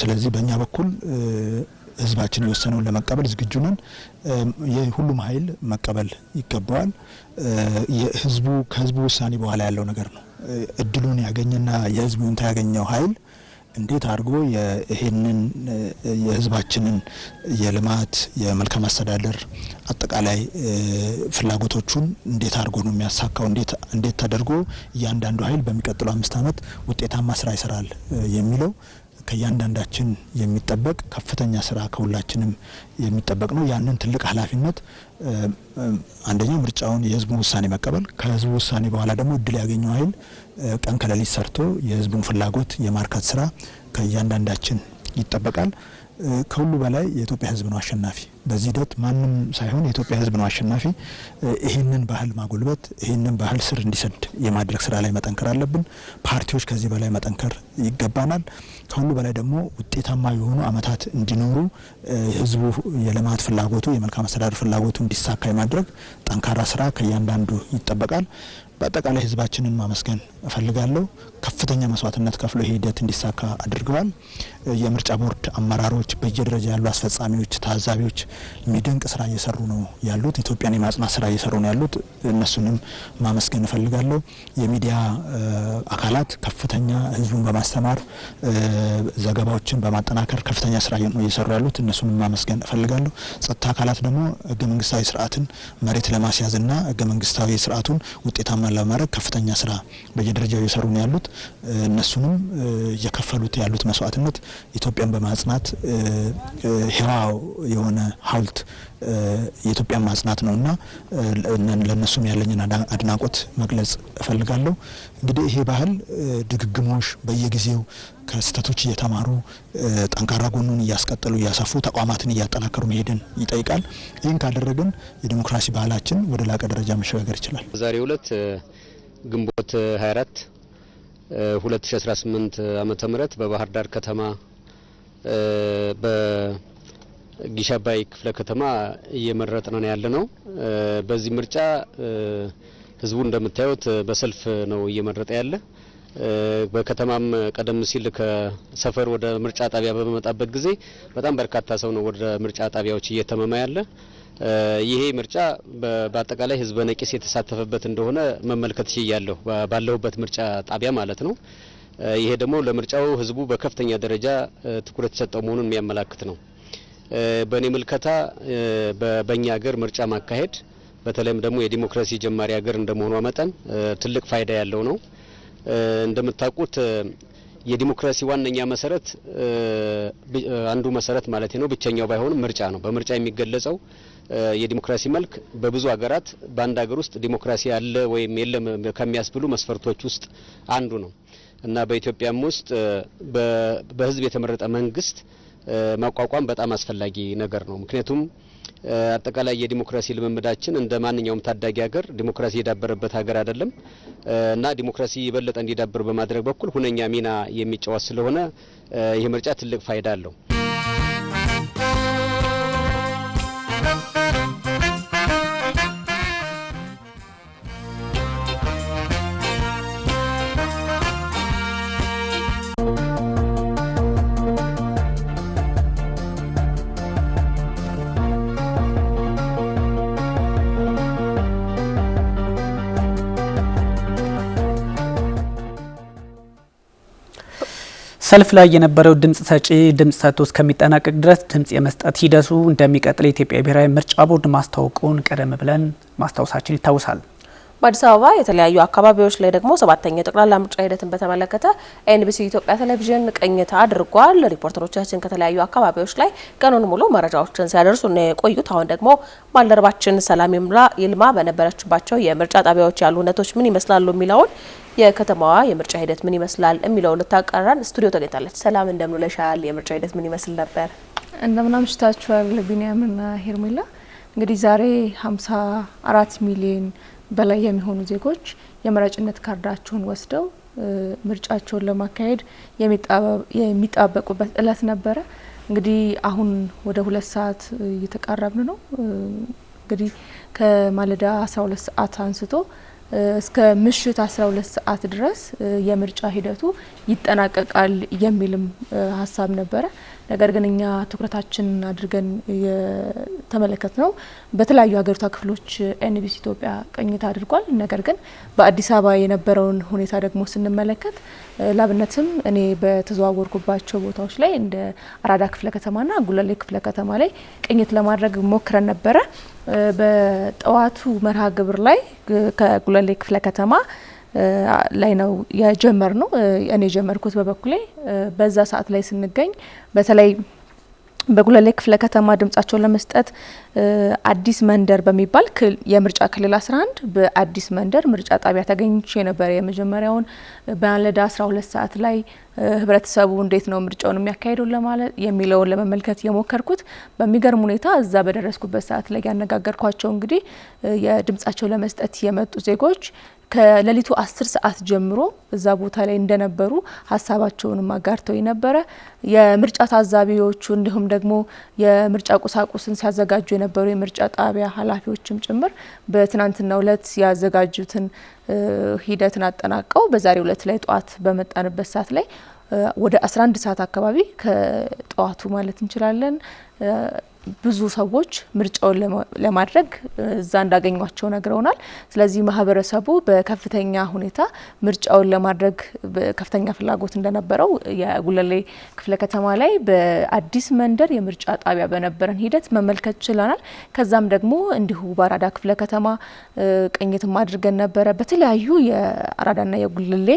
[SPEAKER 11] ስለዚህ በእኛ በኩል ህዝባችን የወሰነውን ለመቀበል ዝግጁ ነን። የሁሉም ኃይል መቀበል ይገባዋል። ከህዝቡ ውሳኔ በኋላ ያለው ነገር ነው። እድሉን ያገኘና የህዝቡን ያገኘው ኃይል እንዴት አድርጎ ይሄንን የህዝባችንን የልማት የመልካም አስተዳደር አጠቃላይ ፍላጎቶቹን እንዴት አድርጎ ነው የሚያሳካው፣ እንዴት ተደርጎ እያንዳንዱ ኃይል በሚቀጥለው 5 ዓመት ውጤታማ ስራ ይሰራል የሚለው ከእያንዳንዳችን የሚጠበቅ ከፍተኛ ስራ ከሁላችንም የሚጠበቅ ነው። ያንን ትልቅ ኃላፊነት አንደኛው ምርጫውን የህዝቡን ውሳኔ መቀበል፣ ከህዝቡ ውሳኔ በኋላ ደግሞ እድል ያገኘው ኃይል ቀን ከሌሊት ሰርቶ የህዝቡን ፍላጎት የማርካት ስራ ከእያንዳንዳችን ይጠበቃል። ከሁሉ በላይ የኢትዮጵያ ህዝብ ነው አሸናፊ። በዚህ ሂደት ማንም ሳይሆን የኢትዮጵያ ህዝብ ነው አሸናፊ። ይህንን ባህል ማጎልበት፣ ይህንን ባህል ስር እንዲሰድ የማድረግ ስራ ላይ መጠንከር አለብን። ፓርቲዎች ከዚህ በላይ መጠንከር ይገባናል። ከሁሉ በላይ ደግሞ ውጤታማ የሆኑ አመታት እንዲኖሩ ህዝቡ የልማት ፍላጎቱ የመልካም አስተዳደር ፍላጎቱ እንዲሳካ የማድረግ ጠንካራ ስራ ከእያንዳንዱ ይጠበቃል። በአጠቃላይ ህዝባችንን ማመስገን እፈልጋለሁ። ከፍተኛ መስዋዕትነት ከፍሎ ይሄ ሂደት እንዲሳካ አድርገዋል። የምርጫ ቦርድ አመራሮች፣ በየደረጃ ያሉ አስፈጻሚዎች፣ ታዛቢዎች የሚደንቅ ስራ እየሰሩ ነው ያሉት። ኢትዮጵያን የማጽናት ስራ እየሰሩ ነው ያሉት። እነሱንም ማመስገን እፈልጋለሁ። የሚዲያ አካላት ከፍተኛ ህዝቡን በማስተማር ዘገባዎችን በማጠናከር ከፍተኛ ስራ ነው እየሰሩ ያሉት። እነሱንም ማመስገን እፈልጋለሁ። ጸጥታ አካላት ደግሞ ህገ መንግስታዊ ስርዓትን መሬት ለማስያዝና ህገ መንግስታዊ ስርዓቱን ውጤታማ ለማድረግ ከፍተኛ ስራ በየደረጃው እየሰሩ ነው ያሉት። እነሱንም እየከፈሉት ያሉት መስዋዕትነት ኢትዮጵያን በማጽናት ህያው የሆነ ሐውልት የኢትዮጵያ ማጽናት ነውና ለነሱም ያለኝን አድናቆት መግለጽ እፈልጋለሁ። እንግዲህ ይሄ ባህል ድግግሞሽ በየጊዜው ከስተቶች እየተማሩ ጠንካራ ጎኑን እያስቀጠሉ እያሰፉ ተቋማትን እያጠናከሩ መሄድን ይጠይቃል። ይህን ካደረግን የዲሞክራሲ ባህላችን ወደ ላቀ ደረጃ መሸጋገር ይችላል።
[SPEAKER 12] ዛሬው ዕለት ግንቦት 24 2018 ዓመተ ምህረት በባህር ዳር ከተማ በጊሽ አባይ ክፍለ ከተማ እየመረጥን ያለነው በዚህ ምርጫ ህዝቡ እንደምታዩት በሰልፍ ነው እየመረጠ ያለ። በከተማም ቀደም ሲል ከሰፈር ወደ ምርጫ ጣቢያ በመጣበት ጊዜ በጣም በርካታ ሰው ነው ወደ ምርጫ ጣቢያዎች እየተመማ ያለ። ይሄ ምርጫ በአጠቃላይ ህዝበ ነቂስ የተሳተፈበት እንደሆነ መመልከት ይችላል ባለሁበት ምርጫ ጣቢያ ማለት ነው። ይሄ ደግሞ ለምርጫው ህዝቡ በከፍተኛ ደረጃ ትኩረት ሰጠው መሆኑን የሚያመላክት ነው። በእኔ ምልከታ በእኛ ሀገር ምርጫ ማካሄድ በተለይም ደግሞ የዲሞክራሲ ጀማሪ ሀገር እንደመሆኗ መጠን ትልቅ ፋይዳ ያለው ነው። እንደምታውቁት የዲሞክራሲ ዋነኛ መሰረት አንዱ መሰረት ማለት ነው ብቸኛው ባይሆንም ምርጫ ነው። በምርጫ የሚገለጸው የዲሞክራሲ መልክ በብዙ ሀገራት በአንድ ሀገር ውስጥ ዲሞክራሲ አለ ወይም የለም ከሚያስብሉ መስፈርቶች ውስጥ አንዱ ነው እና በኢትዮጵያም ውስጥ በህዝብ የተመረጠ መንግስት ማቋቋም በጣም አስፈላጊ ነገር ነው። ምክንያቱም አጠቃላይ የዲሞክራሲ ልምምዳችን እንደ ማንኛውም ታዳጊ ሀገር ዲሞክራሲ የዳበረበት ሀገር አይደለም እና ዲሞክራሲ የበለጠ እንዲዳበር በማድረግ በኩል ሁነኛ ሚና የሚጫወት ስለሆነ ይህ ምርጫ ትልቅ ፋይዳ አለው።
[SPEAKER 2] ሰልፍ ላይ የነበረው ድምጽ ሰጪ ድምጽ ሰጥቶ እስከሚጠናቀቅ ድረስ ድምጽ የመስጠት ሂደቱ እንደሚቀጥል የኢትዮጵያ ብሔራዊ ምርጫ ቦርድ ማስታወቁን ቀደም ብለን ማስታወሳችን ይታወሳል።
[SPEAKER 1] በአዲስ አበባ የተለያዩ አካባቢዎች ላይ ደግሞ ሰባተኛው ጠቅላላ ምርጫ ሂደትን በተመለከተ ኤንቢሲ ኢትዮጵያ ቴሌቪዥን ቅኝት አድርጓል። ሪፖርተሮቻችን ከተለያዩ አካባቢዎች ላይ ቀኑን ሙሉ መረጃዎችን ሲያደርሱ ነው የቆዩት። አሁን ደግሞ ባልደረባችን ሰላም ይልማ በነበረችባቸው የምርጫ ጣቢያዎች ያሉ ሁነቶች ምን ይመስላሉ የሚለውን የከተማዋ የምርጫ ሂደት ምን ይመስላል የሚለው ልታቀራን ስቱዲዮ ተገኝታለች። ሰላም እንደምን ውለሻል? የምርጫ ሂደት ምን ይመስል ነበር?
[SPEAKER 13] እንደምን አምሽታችኋል ቢኒያምና ሄርሜላ። እንግዲህ ዛሬ 54 ሚሊዮን በላይ የሚሆኑ ዜጎች የመራጭነት ካርዳቸውን ወስደው ምርጫቸውን ለማካሄድ የሚጣበቁበት እለት ነበረ። እንግዲህ አሁን ወደ 2 ሰዓት እየተቃረብን ነው። እንግዲህ ከማለዳ 12 ሰዓት አንስቶ እስከ ምሽት 12 ሰዓት ድረስ የምርጫ ሂደቱ ይጠናቀቃል የሚልም ሀሳብ ነበረ። ነገር ግን እኛ ትኩረታችን አድርገን የተመለከትነው በተለያዩ ሀገሪቷ ክፍሎች ኤንቢሲ ኢትዮጵያ ቅኝት አድርጓል። ነገር ግን በአዲስ አበባ የነበረውን ሁኔታ ደግሞ ስንመለከት ላብነትም እኔ በተዘዋወርኩባቸው ቦታዎች ላይ እንደ አራዳ ክፍለ ከተማና ጉለሌ ክፍለ ከተማ ላይ ቅኝት ለማድረግ ሞክረን ነበረ። በጠዋቱ መርሃ ግብር ላይ ከጉለሌ ክፍለ ከተማ ላይ ነው የጀመር ነው። እኔ ጀመርኩት በበኩሌ በዛ ሰዓት ላይ ስንገኝ በተለይ በጉለሌ ክፍለ ከተማ ድምጻቸውን ለመስጠት አዲስ መንደር በሚባል የምርጫ ክልል 11 በአዲስ መንደር ምርጫ ጣቢያ ተገኝቼ ነበር። የመጀመሪያውን በማለዳ 12 ሰዓት ላይ ህብረተሰቡ እንዴት ነው ምርጫውን የሚያካሂደው ለማለት የሚለውን ለመመልከት የሞከርኩት። በሚገርም ሁኔታ እዛ በደረስኩበት ሰዓት ላይ ያነጋገርኳቸው እንግዲህ የድምጻቸው ለመስጠት የመጡ ዜጎች ከሌሊቱ 10 ሰዓት ጀምሮ እዛ ቦታ ላይ እንደነበሩ ሀሳባቸውን አጋርተው ነበረ። የምርጫ ታዛቢዎቹ እንዲሁም ደግሞ የምርጫ ቁሳቁስን ሲያዘጋጁ የነበሩ የምርጫ ጣቢያ ኃላፊዎችም ጭምር በትናንትናው ዕለት ያዘጋጁትን ሂደትን አጠናቀው በዛሬው ዕለት ላይ ጧት በመጣንበት ሰዓት ላይ ወደ 11 ሰዓት አካባቢ ከጧቱ ማለት እንችላለን ብዙ ሰዎች ምርጫውን ለማድረግ እዛ እንዳገኟቸው ነግረውናል። ስለዚህ ማህበረሰቡ በከፍተኛ ሁኔታ ምርጫውን ለማድረግ ከፍተኛ ፍላጎት እንደነበረው የጉለሌ ክፍለ ከተማ ላይ በአዲስ መንደር የምርጫ ጣቢያ በነበረን ሂደት መመልከት ችለናል። ከዛም ደግሞ እንዲሁ በአራዳ ክፍለ ከተማ ቅኝትም አድርገን ነበረ። በተለያዩ የአራዳና የጉለሌ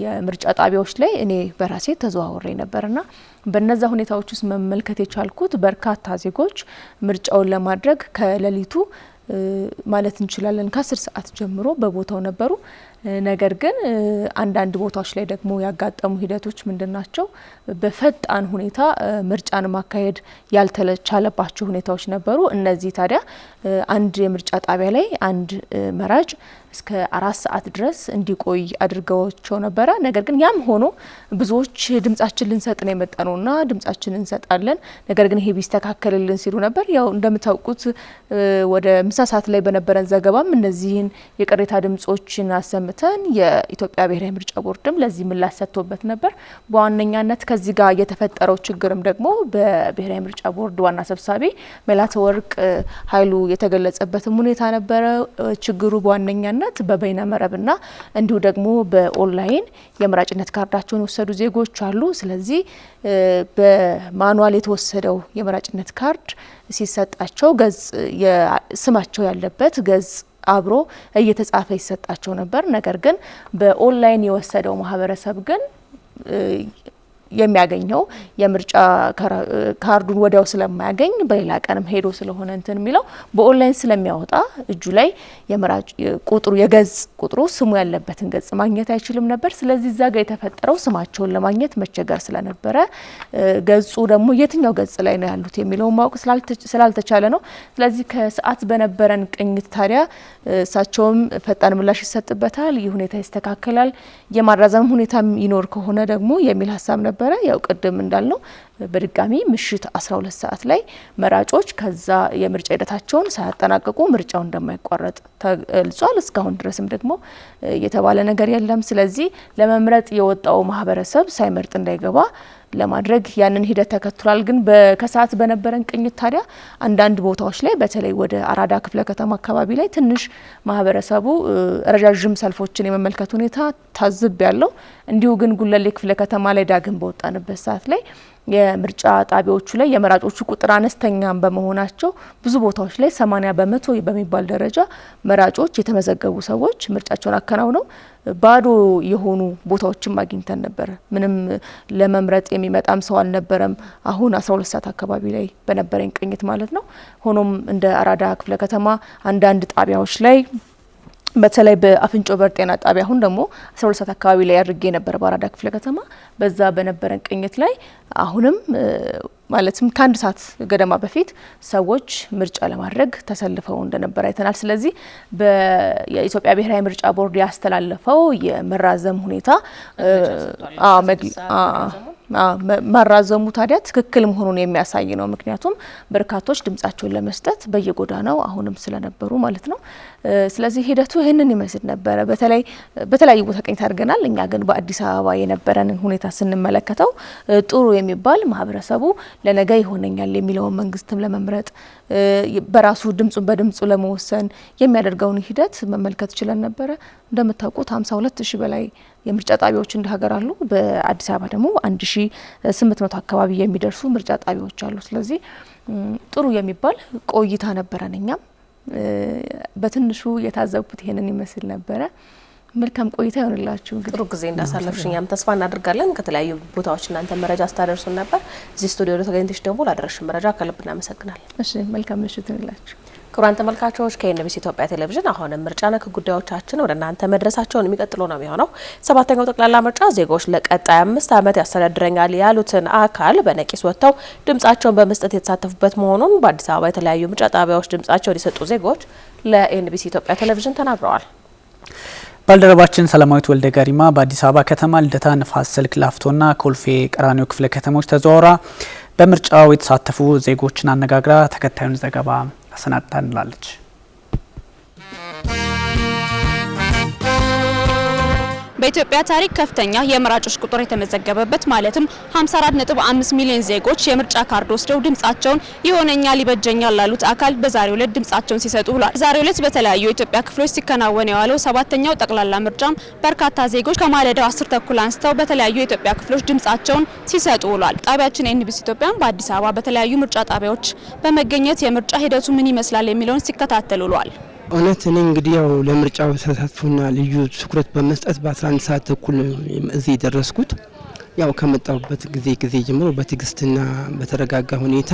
[SPEAKER 13] የምርጫ ጣቢያዎች ላይ እኔ በራሴ ተዘዋውሬ ነበርና በነዛ ሁኔታዎች ውስጥ መመልከት የቻልኩት በርካታ ዜጎች ምርጫውን ለማድረግ ከሌሊቱ ማለት እንችላለን ከ10 ሰዓት ጀምሮ በቦታው ነበሩ። ነገር ግን አንዳንድ ቦታዎች ላይ ደግሞ ያጋጠሙ ሂደቶች ምንድናቸው? በፈጣን ሁኔታ ምርጫን ማካሄድ ያልተቻለባቸው ሁኔታዎች ነበሩ። እነዚህ ታዲያ አንድ የምርጫ ጣቢያ ላይ አንድ መራጭ እስከ 4 ሰዓት ድረስ እንዲቆይ አድርገዋቸው ነበረ። ነገር ግን ያም ሆኖ ብዙዎች ድምጻችን ልንሰጥ ነው የመጣነውና ድምጻችንን እንሰጣለን፣ ነገር ግን ይሄ ቢስተካከልልን ሲሉ ነበር። ያው እንደምታውቁት ወደ ምሳ ሰዓት ላይ በነበረን ዘገባም እነዚህን የቅሬታ ድምጾችን አሰምተን የኢትዮጵያ ብሔራዊ ምርጫ ቦርድም ለዚህ ምላሽ ሰጥቶበት ነበር። በዋነኛነት ከዚህ ጋር የተፈጠረው ችግርም ደግሞ በብሔራዊ ምርጫ ቦርድ ዋና ሰብሳቢ መላተወርቅ ኃይሉ የተገለጸበትም ሁኔታ ነበረ። ችግሩ በዋነኛነት በበይነ መረብና እንዲሁ ደግሞ በኦንላይን የመራጭነት ካርዳቸውን የወሰዱ ዜጎች አሉ። ስለዚህ በማኑዋል የተወሰደው የመራጭነት ካርድ ሲሰጣቸው ገጽ ስማቸው ያለበት ገጽ አብሮ እየተጻፈ ይሰጣቸው ነበር። ነገር ግን በኦንላይን የወሰደው ማህበረሰብ ግን የሚያገኘው የምርጫ ካርዱን ወዲያው ስለማያገኝ በሌላ ቀንም ሄዶ ስለሆነ እንትን የሚለው በኦንላይን ስለሚያወጣ እጁ ላይ የመራጭ ቁጥሩ የገጽ ቁጥሩ ስሙ ያለበትን ገጽ ማግኘት አይችልም ነበር። ስለዚህ እዛ ጋር የተፈጠረው ስማቸውን ለማግኘት መቸገር ስለነበረ ገጹ ደግሞ የትኛው ገጽ ላይ ነው ያሉት የሚለው ማወቅ ስላልተቻለ ነው። ስለዚህ ከሰዓት በነበረን ቅኝት ታዲያ እሳቸውም ፈጣን ምላሽ ይሰጥበታል፣ ይህ ሁኔታ ይስተካከላል፣ የማራዘም ሁኔታም ይኖር ከሆነ ደግሞ የሚል ሀሳብ ነበር። ያው ቅድም እንዳልነው በድጋሚ ምሽት 12 ሰዓት ላይ መራጮች ከዛ የምርጫ ሂደታቸውን ሳያጠናቅቁ ምርጫው እንደማይቋረጥ ተገልጿል። እስካሁን ድረስም ደግሞ የተባለ ነገር የለም። ስለዚህ ለመምረጥ የወጣው ማህበረሰብ ሳይመርጥ እንዳይገባ ለማድረግ ያንን ሂደት ተከትሏል። ግን ከሰዓት በነበረን ቅኝት ታዲያ አንዳንድ ቦታዎች ላይ በተለይ ወደ አራዳ ክፍለ ከተማ አካባቢ ላይ ትንሽ ማህበረሰቡ ረጃጅም ሰልፎችን የመመልከት ሁኔታ ታዝብ ያለው። እንዲሁ ግን ጉለሌ ክፍለ ከተማ ላይ ዳግም በወጣንበት ሰዓት ላይ የምርጫ ጣቢያዎቹ ላይ የመራጮቹ ቁጥር አነስተኛም በመሆናቸው ብዙ ቦታዎች ላይ 80% በሚባል ደረጃ መራጮች የተመዘገቡ ሰዎች ምርጫቸውን አከናውነው ባዶ የሆኑ ቦታዎችን አግኝተን ነበር። ምንም ለመምረጥ የሚመጣም ሰው አልነበረም። አሁን 12 ሰዓት አካባቢ ላይ በነበረኝ ቅኝት ማለት ነው። ሆኖም እንደ አራዳ ክፍለ ከተማ አንዳንድ ጣቢያዎች ላይ በተለይ በአፍንጮ በር ጤና ጣቢያ አሁን ደግሞ 12 ሰዓት አካባቢ ላይ አድርጌ ነበር በአራዳ ክፍለ ከተማ። በዛ በነበረን ቅኝት ላይ አሁንም ማለትም ከአንድ ሰዓት ገደማ በፊት ሰዎች ምርጫ ለማድረግ ተሰልፈው እንደነበር አይተናል። ስለዚህ የኢትዮጵያ ብሔራዊ ምርጫ ቦርድ ያስተላለፈው የመራዘም ሁኔታ ማራዘሙ ታዲያ ትክክል መሆኑን የሚያሳይ ነው። ምክንያቱም በርካቶች ድምጻቸውን ለመስጠት በየጎዳናው አሁንም ስለነበሩ ማለት ነው። ስለዚህ ሂደቱ ይህንን ይመስል ነበረ። በተለያዩ ቦታ ቅኝት አድርገናል። እኛ ግን በአዲስ አበባ የነበረንን ሁኔታ ስንመለከተው ጥሩ የሚባል ማህበረሰቡ ለነገ ይሆነኛል የሚለውን መንግስትም ለመምረጥ በራሱ ድምጹን በድምጹ ለመወሰን የሚያደርገውን ሂደት መመልከት ችለን ነበረ። እንደምታውቁት 52,000 በላይ የምርጫ ጣቢያዎች እንደ ሀገር አሉ። በአዲስ አበባ ደግሞ 1800 አካባቢ የሚደርሱ ምርጫ ጣቢያዎች አሉ። ስለዚህ ጥሩ የሚባል ቆይታ ነበረን። እኛም በትንሹ የታዘብኩት ይሄንን ይመስል ነበረ። መልካም ቆይታ ይሆንላችሁ።
[SPEAKER 1] ጥሩ ጊዜ እንዳሳለፍሽ እኛም ተስፋ እናደርጋለን። ከተለያዩ ቦታዎች እናንተ መረጃ ስታደርሱን ነበር። እዚህ ስቱዲዮ ተገኝተሽ ደግሞ ላደረስሽ መረጃ ከልብ እናመሰግናለን።
[SPEAKER 13] እሺ፣ መልካም ምሽት ይሁንላችሁ።
[SPEAKER 1] ክቡራን ተመልካቾች ከኤንቢሲ ኢትዮጵያ ቴሌቪዥን አሁንም ምርጫ ነክ ጉዳዮቻችን ወደ እናንተ መድረሳቸውን የሚቀጥሉ ነው የሚሆነው። 7ኛው ጠቅላላ ምርጫ ዜጎች ለቀጣይ 5 ዓመት ያስተዳድረኛል ያሉትን አካል በነቂስ ወጥተው ድምጻቸውን በመስጠት የተሳተፉበት መሆኑን በአዲስ አበባ የተለያዩ ምርጫ ጣቢያዎች ድምጻቸውን የሰጡ ዜጎች ለኤንቢሲ ኢትዮጵያ ቴሌቪዥን ተናግረዋል።
[SPEAKER 2] ባልደረባችን ሰላማዊት ወልደ ገሪማ በአዲስ አበባ ከተማ ልደታ፣ ንፋስ ስልክ፣ ላፍቶና ኮልፌ ቀራኒዮ ክፍለ ከተሞች ተዘዋውራ በምርጫው የተሳተፉ ዜጎችን አነጋግራ ተከታዩን ዘገባ አሰናድታልናለች።
[SPEAKER 14] በኢትዮጵያ ታሪክ ከፍተኛ የመራጮች ቁጥር የተመዘገበበት ማለትም 54.5 ሚሊዮን ዜጎች የምርጫ ካርድ ወስደው ድምጻቸውን ይሆነኛል ይበጀኛል ላሉት አካል በዛሬው ዕለት ድምጻቸውን ሲሰጡ ብሏል። ዛሬው ዕለት በተለያዩ የኢትዮጵያ ክፍሎች ሲከናወን የዋለው 7ኛው ጠቅላላ ምርጫም በርካታ ዜጎች ከማለዳው 10 ተኩል አንስተው በተለያዩ የኢትዮጵያ ክፍሎች ድምጻቸውን ሲሰጡ ብሏል። ጣቢያችን ኤንቢሲ ኢትዮጵያም በአዲስ አበባ በተለያዩ ምርጫ ጣቢያዎች በመገኘት የምርጫ ሂደቱ ምን ይመስላል የሚለውን ሲከታተል ብሏል።
[SPEAKER 15] እውነት እኔ እንግዲህ ያው ለምርጫው ተሳትፎና ልዩ ትኩረት በመስጠት በ11 ሰዓት ተኩል እዚህ ደረስኩት። ያው ከመጣሁበት ጊዜ ጀምሮ በትግስትና በተረጋጋ ሁኔታ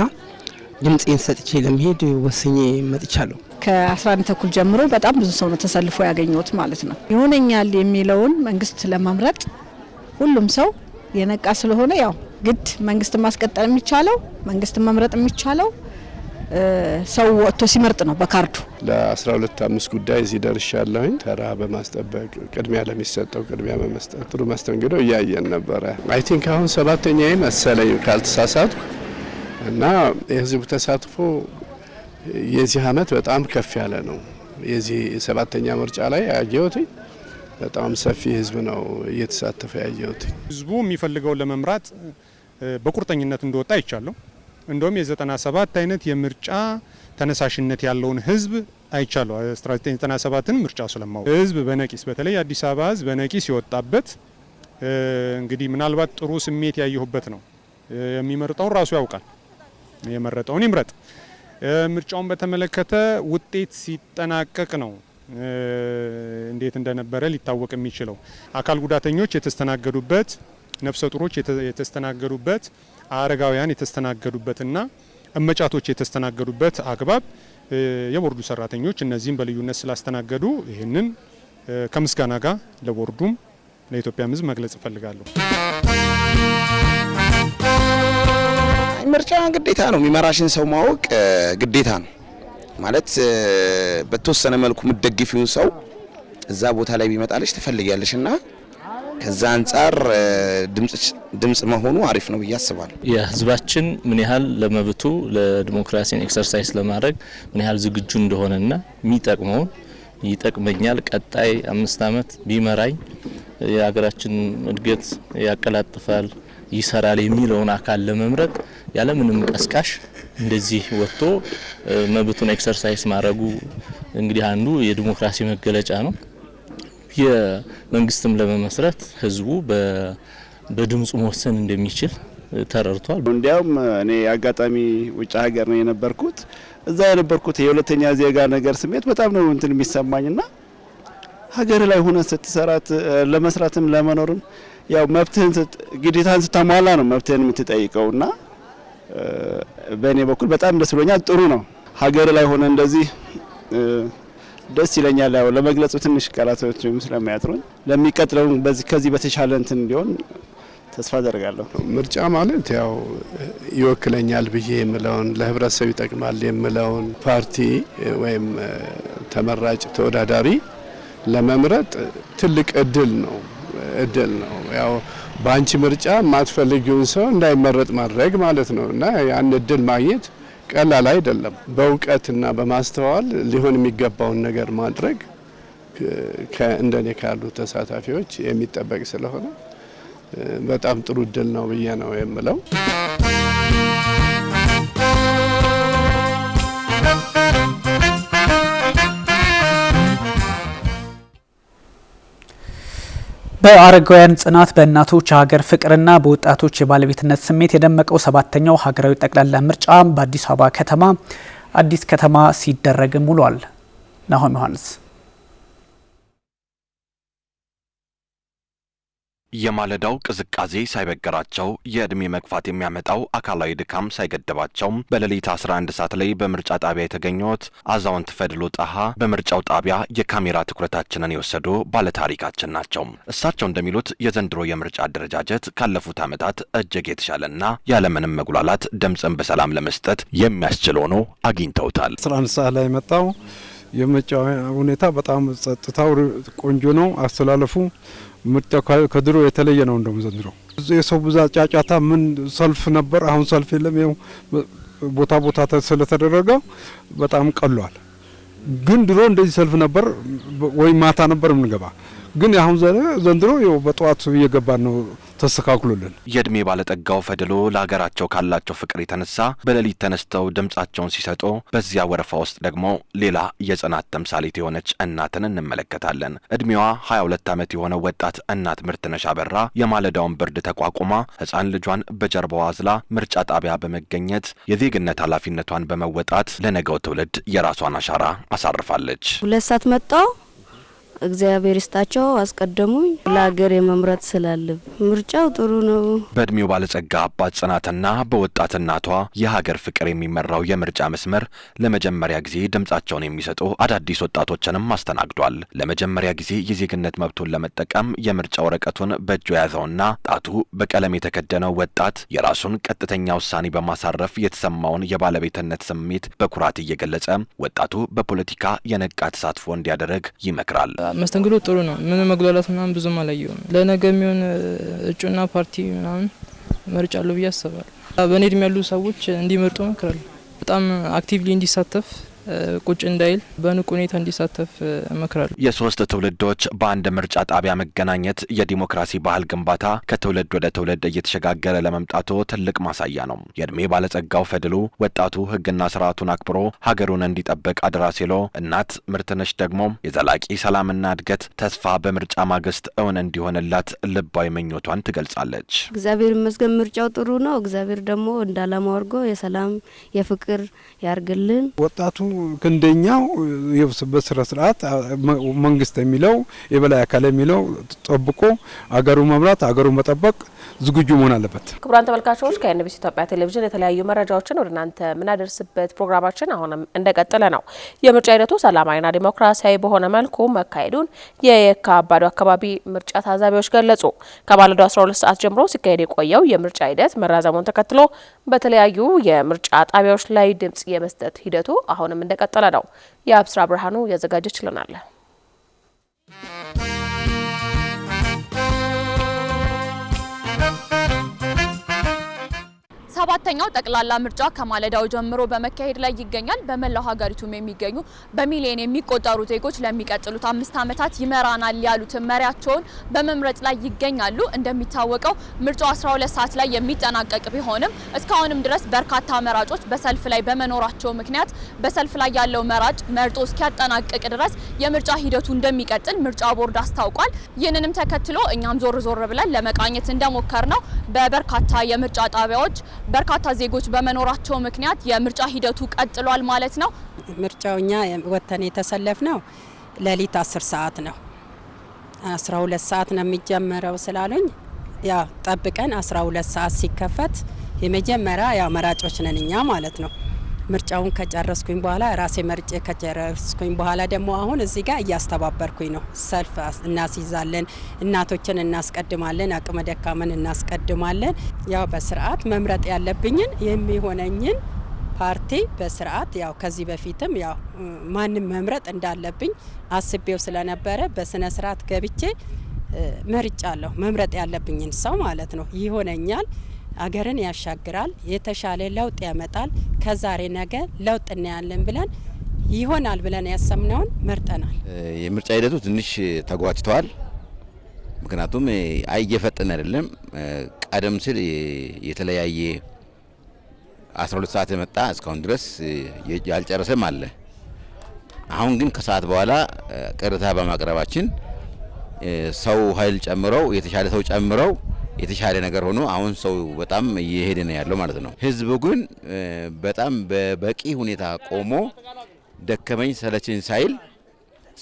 [SPEAKER 15] ድምጼን ሰጥቼ ለመሄድ ወስኜ መጥቻለሁ።
[SPEAKER 16] ከ11 ተኩል ጀምሮ በጣም ብዙ ሰው ነው ተሰልፎ ያገኘሁት ማለት ነው። ይሆነኛል የሚለውን መንግስት ለማምረጥ ሁሉም ሰው የነቃ ስለሆነ ያው ግድ መንግስት ማስቀጠል የሚቻለው መንግስት መምረጥ የሚቻለው ሰው ወጥቶ ሲመርጥ ነው በካርዱ።
[SPEAKER 17] ለ12:05 ጉዳይ እዚህ ደርሻለሁኝ። ተራ በማስጠበቅ ቅድሚያ ለሚሰጠው ቅድሚያ በመስጠት ጥሩ መስተንግዶ እያየን ነበረ። አይ ቲንክ አሁን 7ኛዬ መሰለኝ ካልተሳሳትኩ እና የህዝቡ ተሳትፎ የዚህ አመት በጣም ከፍ ያለ ነው። የዚህ 7ኛ ምርጫ ላይ ያየሁት በጣም ሰፊ ህዝብ ነው እየተሳተፈ ያየሁት።
[SPEAKER 18] ህዝቡ የሚፈልገው ለመምራት በቁርጠኝነት እንደወጣ አይቻለሁ። እንደውም የ97 አይነት የምርጫ ተነሳሽነት ያለውን ህዝብ አይቻለሁ። 1997ን ምርጫ ስለማው ህዝብ በነቂስ በተለይ አዲስ አበባ ህዝብ በነቂስ የወጣበት እንግዲህ ምናልባት ጥሩ ስሜት ያየሁበት ነው። የሚመርጠውን ራሱ ያውቃል፣ የመረጠውን ይምረጥ። ምርጫውን በተመለከተ ውጤት ሲጠናቀቅ ነው እንዴት እንደነበረ ሊታወቅ የሚችለው። አካል ጉዳተኞች የተስተናገዱበት፣ ነፍሰ ጡሮች የተስተናገዱበት፣ አረጋውያን የተስተናገዱበትና እመጫቶች የተስተናገዱበት አግባብ የቦርዱ ሰራተኞች እነዚህም በልዩነት ስላስተናገዱ ይህንን ከምስጋና ጋር ለቦርዱም ለኢትዮጵያ ህዝብ መግለጽ እፈልጋለሁ።
[SPEAKER 19] ምርጫ ግዴታ ነው። የሚመራሽን ሰው ማወቅ ግዴታ ነው ማለት በተወሰነ መልኩ ምትደግፊውን ሰው እዛ ቦታ ላይ ቢመጣልሽ ትፈልጊያለሽና ከዛ አንፃር ድምጽ መሆኑ አሪፍ ነው ብዬ አስባለሁ።
[SPEAKER 20] የህዝባችን ምን ያህል ለመብቱ ለዲሞክራሲን ኤክሰርሳይዝ ለማድረግ ምን ያህል ዝግጁ እንደሆነና የሚጠቅመውን ይጠቅመኛል ቀጣይ 5 አመት ቢመራኝ የሀገራችን እድገት ያቀላጥፋል ይሰራል የሚለውን አካል ለመምረጥ ያለ ምንም ቀስቃሽ እንደዚህ ወጥቶ መብቱን ኤክሰርሳይዝ ማድረጉ እንግዲህ አንዱ የዲሞክራሲ መገለጫ ነው። የመንግስትም ለመመስረት ህዝቡ በድምጹ መወሰን እንደሚችል ተረድቷል።
[SPEAKER 21] እንዲያውም እኔ አጋጣሚ ውጭ ሀገር ነው የነበርኩት። እዛ የነበርኩት የሁለተኛ ዜጋ ነገር ስሜት በጣም ነው እንትን የሚሰማኝና ሀገር ላይ ሆነ ስትሰራት ለመስራትም ለመኖርም ያው መብትህን ግዴታን ስታሟላ ነው መብትህን የምትጠይቀውና በእኔ በኩል በጣም ደስ ብሎኛል። ጥሩ ነው። ሀገር ላይ ሆነ እንደዚህ ደስ ይለኛል። ያው ለመግለጹ ትንሽ ቃላቶችም ስለማያጥሩኝ ለሚቀጥለው ከዚህ በተሻለ እንትን እንዲሆን ተስፋ አደርጋለሁ።
[SPEAKER 17] ምርጫ ማለት ያው ይወክለኛል ብዬ የምለውን ለህብረተሰብ ይጠቅማል የምለውን ፓርቲ ወይም ተመራጭ ተወዳዳሪ ለመምረጥ ትልቅ እድል ነው። ያው በአንቺ ምርጫ ማትፈልጊውን ሰው እንዳይመረጥ ማድረግ ማለት ነው እና ያን እድል ማግኘት ቀላል አይደለም። በእውቀትና በማስተዋል ሊሆን የሚገባውን ነገር ማድረግ እንደኔ ካሉ ተሳታፊዎች የሚጠበቅ ስለሆነ በጣም ጥሩ እድል ነው ብዬ ነው የምለው።
[SPEAKER 2] በአረጋውያን ጽናት በእናቶች ሀገር ፍቅርና በወጣቶች የባለቤትነት ስሜት የደመቀው 7ኛው ሀገራዊ ጠቅላላ ምርጫ በአዲስ አበባ ከተማ አዲስ ከተማ ሲደረግ ውሏል። ናሆም ዮሐንስ
[SPEAKER 22] የማለዳው ቅዝቃዜ ሳይበገራቸው የእድሜ መግፋት የሚያመጣው አካላዊ ድካም ሳይገደባቸው በሌሊት 11 ሰዓት ላይ በምርጫ ጣቢያ የተገኙት አዛውንት ፈድሎ ጣሃ በምርጫው ጣቢያ የካሜራ ትኩረታችንን የወሰዱ ባለታሪካችን ናቸው። እሳቸው እንደሚሉት የዘንድሮ የምርጫ አደረጃጀት ካለፉት ዓመታት እጅግ የተሻለና ያለምንም መጉላላት ድምጽን በሰላም ለመስጠት የሚያስችል ሆኖ አግኝተውታል።
[SPEAKER 23] 11 ሰዓት ላይ መጣው የምርጫ ሁኔታ በጣም ጸጥታው ቆንጆ ነው። አስተላለፉ ምርጫ ከድሮ የተለየ ነው። እንደውም ዘንድሮ የሰው ብዛት ጫጫታ ምን ሰልፍ ነበር፣ አሁን ሰልፍ የለም። ይኸው ቦታ ስለተደረገ በጣም ቀሏል። ግን ድሮ እንደዚህ ሰልፍ ነበር ወይ ማታ ነበር የምንገባ። ግን አሁን ዘንድሮ ይኸው በጠዋት እየገባን ነው ተስተካክሎልን
[SPEAKER 22] የእድሜ ባለጠጋው ፈድሎ ለሀገራቸው ካላቸው ፍቅር የተነሳ በሌሊት ተነስተው ድምጻቸውን ሲሰጡ በዚያ ወረፋ ውስጥ ደግሞ ሌላ የጽናት ተምሳሌት የሆነች እናትን እንመለከታለን። እድሜዋ 22 ዓመት የሆነው ወጣት እናት ምርትነሽ አበራ የማለዳውን ብርድ ተቋቁማ ሕፃን ልጇን በጀርባዋ አዝላ ምርጫ ጣቢያ በመገኘት የዜግነት ኃላፊነቷን በመወጣት ለነገው ትውልድ የራሷን አሻራ አሳርፋለች።
[SPEAKER 3] 2 ሰዓት መጣው እግዚአብሔር ይስጣቸው አስቀደሙኝ ለሀገር የመምረጥ ስላልብ ምርጫው ጥሩ ነው።
[SPEAKER 22] በእድሜው ባለጸጋ አባት ጽናትና በወጣት እናቷ የሀገር ፍቅር የሚመራው የምርጫ መስመር ለመጀመሪያ ጊዜ ድምጻቸውን የሚሰጡ አዳዲስ ወጣቶችንም አስተናግዷል። ለመጀመሪያ ጊዜ የዜግነት መብቱን ለመጠቀም የምርጫ ወረቀቱን በእጁ የያዘውና ጣቱ በቀለም የተከደነው ወጣት የራሱን ቀጥተኛ ውሳኔ በማሳረፍ የተሰማውን የባለቤትነት ስሜት በኩራት እየገለጸ ወጣቱ በፖለቲካ የነቃ ተሳትፎ እንዲያደርግ ይመክራል።
[SPEAKER 4] መስተንግዶ ጥሩ ነው። ምን መግባላት ምናምን ብዙም አላየውም። ለነገ የሚሆን እጩና ፓርቲ ምናምን መርጫለሁ ብዬ አስባለሁ። በኔ እድሜ ያሉ ሰዎች እንዲመርጡ እመክራለሁ። በጣም አክቲቭሊ እንዲሳተፍ ቁጭ እንዳይል በንቁ ሁኔታ እንዲሳተፍ እመክራለሁ።
[SPEAKER 22] የሶስት ትውልዶች በአንድ ምርጫ ጣቢያ መገናኘት የዲሞክራሲ ባህል ግንባታ ከትውልድ ወደ ትውልድ እየተሸጋገረ ለመምጣቱ ትልቅ ማሳያ ነው። የእድሜ ባለጸጋው ፈድሉ ወጣቱ ሕግና ስርዓቱን አክብሮ ሀገሩን እንዲጠብቅ አደራ ሲሎ እናት ምርትነሽ ደግሞ የዘላቂ ሰላምና እድገት ተስፋ በምርጫ ማግስት እውን እንዲሆንላት ልባዊ ምኞቷን ትገልጻለች።
[SPEAKER 3] እግዚአብሔር ይመስገን ምርጫው ጥሩ ነው። እግዚአብሔር ደግሞ እንዳላማው አድርጎ የሰላም የፍቅር ያርግልን።
[SPEAKER 23] ወጣቱ ክንደኛው በስነ ስርዓት መንግስት የሚለው የበላይ አካል የሚለው ጠብቆ አገሩ መምራት አገሩ መጠበቅ ዝግጁ መሆን አለበት።
[SPEAKER 1] ክቡራን ተመልካቾች ከኤንቢሲ ኢትዮጵያ ቴሌቪዥን የተለያዩ መረጃዎችን ወደ እናንተ ምናደርስበት ፕሮግራማችን አሁንም እንደቀጠለ ነው። የምርጫ ሂደቱ ሰላማዊና ዲሞክራሲያዊ በሆነ መልኩ መካሄዱን የየካ አባዶ አካባቢ ምርጫ ታዛቢዎች ገለጹ። ከማለዳው 12 ሰዓት ጀምሮ ሲካሄድ የቆየው የምርጫ ሂደት መራዘሙን ተከትሎ በተለያዩ የምርጫ ጣቢያዎች ላይ ድምጽ የመስጠት ሂደቱ አሁንም እንደቀጠለ ነው። የአብስራ ብርሃኑ ያዘጋጀችልናል።
[SPEAKER 14] ሰባተኛው ጠቅላላ ምርጫ ከማለዳው ጀምሮ በመካሄድ ላይ ይገኛል። በመላው ሀገሪቱም የሚገኙ በሚሊዮን የሚቆጠሩ ዜጎች ለሚቀጥሉት 5 ዓመታት ይመራናል ያሉት መሪያቸውን በመምረጥ ላይ ይገኛሉ። እንደሚታወቀው ምርጫው 12 ሰዓት ላይ የሚጠናቀቅ ቢሆንም እስካሁንም ድረስ በርካታ መራጮች በሰልፍ ላይ በመኖራቸው ምክንያት በሰልፍ ላይ ያለው መራጭ መርጦ እስኪያጠናቅቅ ድረስ የምርጫ ሂደቱ እንደሚቀጥል ምርጫ ቦርድ አስታውቋል። ይህንንም ተከትሎ እኛም ዞር ዞር ብለን ለመቃኘት እንደሞከር ነው በበርካታ የምርጫ ጣቢያዎች በርካታ ዜጎች በመኖራቸው ምክንያት የምርጫ ሂደቱ ቀጥሏል ማለት ነው።
[SPEAKER 5] ምርጫውኛ ወተን የተሰለፍነው ሌሊት 10 ሰዓት ነው። 12 ሰዓት ነው የሚጀመረው ስላሉኝ ያ ጠብቀን 12 ሰዓት ሲከፈት የመጀመሪያ ያ መራጮች ነን እኛ ማለት ነው። ምርጫውን ከጨረስኩኝ በኋላ ራሴ መርጬ ከጨረስኩኝ በኋላ ደግሞ አሁን እዚህ ጋር እያስተባበርኩኝ ነው። ሰልፍ እናስይዛለን፣ እናቶችን እናስቀድማለን፣ አቅመ ደካማን እናስቀድማለን። ያው በስርዓት መምረጥ ያለብኝን የሚሆነኝን ፓርቲ በስርዓት ያው ከዚህ በፊትም ያው ማንም መምረጥ እንዳለብኝ አስቤው ስለነበረ በስነ ስርዓት ገብቼ መርጫለሁ። መምረጥ ያለብኝን ሰው ማለት ነው። ይሆነኛል፣ አገርን ያሻግራል፣ የተሻለ ለውጥ ያመጣል፣ ከዛሬ ነገ ለውጥ እናያለን ብለን ይሆናል ብለን ያሰምነውን መርጠናል።
[SPEAKER 24] የምርጫ ሂደቱ ትንሽ ተጓትቷል። ምክንያቱም እየፈጠነ አይደለም። ቀደም ሲል የተለያየ 12 ሰዓት የመጣ እስካሁን ድረስ ያልጨረሰም አለ። አሁን ግን ከሰዓት በኋላ ቅሬታ በማቅረባችን ሰው ኃይል ጨምረው የተሻለ ሰው ጨምረው የተሻለ ነገር ሆኖ አሁን ሰው በጣም እየሄደ ነው ያለው ማለት ነው። ህዝቡ ግን በጣም በበቂ ሁኔታ ቆሞ ደከመኝ ሰለቸኝ ሳይል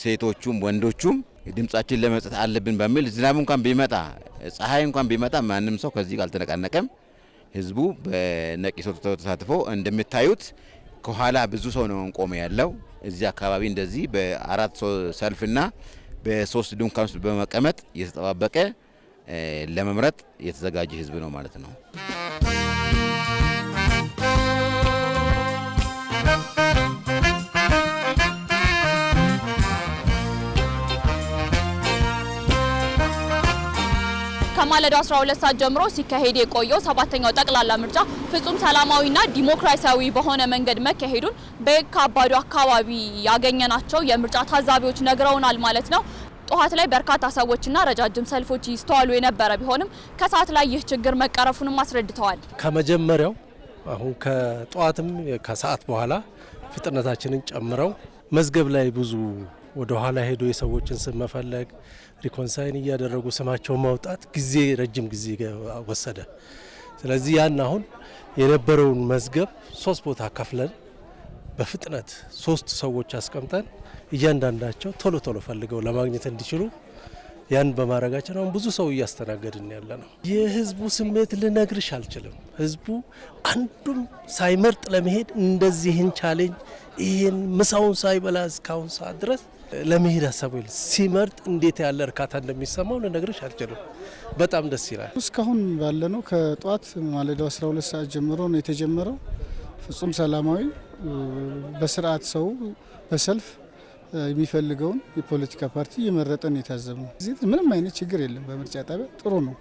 [SPEAKER 24] ሴቶቹም ወንዶቹም ድምጻችን ለመስጠት አለብን በሚል ዝናብ እንኳን ቢመጣ ፀሐይ እንኳን ቢመጣ ማንም ሰው ከዚህ አልተነቃነቀም። ህዝቡ በነቂሶ ተሳትፎ እንደምታዩት ከኋላ ብዙ ሰው ነው ቆመ ያለው። እዚህ አካባቢ እንደዚህ በአራት ሰልፍና በ3 ድንኳን ውስጥ በመቀመጥ የተጠባበቀ ለመምረጥ የተዘጋጀ ህዝብ ነው ማለት ነው።
[SPEAKER 14] ከማለዳው 12 ሰዓት ጀምሮ ሲካሄድ የቆየው ሰባተኛው ጠቅላላ ምርጫ ፍጹም ሰላማዊና ዲሞክራሲያዊ በሆነ መንገድ መካሄዱን በየካ አባዶ አካባቢ ያገኘናቸው የምርጫ ታዛቢዎች ነግረውናል ማለት ነው። ጠዋት ላይ በርካታ ሰዎችና ረጃጅም ሰልፎች ይስተዋሉ የነበረ ቢሆንም ከሰዓት ላይ ይህ ችግር መቀረፉንም አስረድተዋል።
[SPEAKER 6] ከመጀመሪያው አሁን ከጠዋትም ከሰዓት በኋላ ፍጥነታችንን ጨምረው መዝገብ ላይ ብዙ ወደ ኋላ ሄዶ የሰዎችን ስም መፈለግ ሪኮንሳይን እያደረጉ ስማቸው ማውጣት ረጅም ጊዜ ወሰደ። ስለዚህ ያን አሁን የነበረውን መዝገብ 3 ቦታ ከፍለን በፍጥነት 3 ሰዎች አስቀምጠን እያንዳንዳቸው ቶሎ ፈልገው ለማግኘት እንዲችሉ ያን በማረጋችን አሁን ብዙ ሰው እያስተናገድን ያለ ነው። የህዝቡ ስሜት ልነግርሽ አልችልም። ህዝቡ አንዱም ሳይመርጥ ለመሄድ እንደዚህን ቻሌንጅ ይሄን ምሳውን ሳይበላ እስካሁን ሰዓት ድረስ ለመሄድ አሰበው ሲመርጥ እንዴት ያለ እርካታ እንደሚሰማው ልነግርሽ አልችልም። በጣም ደስ ይላል።
[SPEAKER 7] እስካሁን ባለነው ከጧት ማለዳው 12 ሰዓት ጀምሮ ነው የተጀመረው። ፍጹም ሰላማዊ በስርዓት ሰው በሰልፍ የሚፈልገውን የፖለቲካ ፓርቲ እየመረጠን የታዘብነው። እዚህ ምንም አይነት ችግር የለም። በምርጫ ጣቢያ ጥሩ ነው።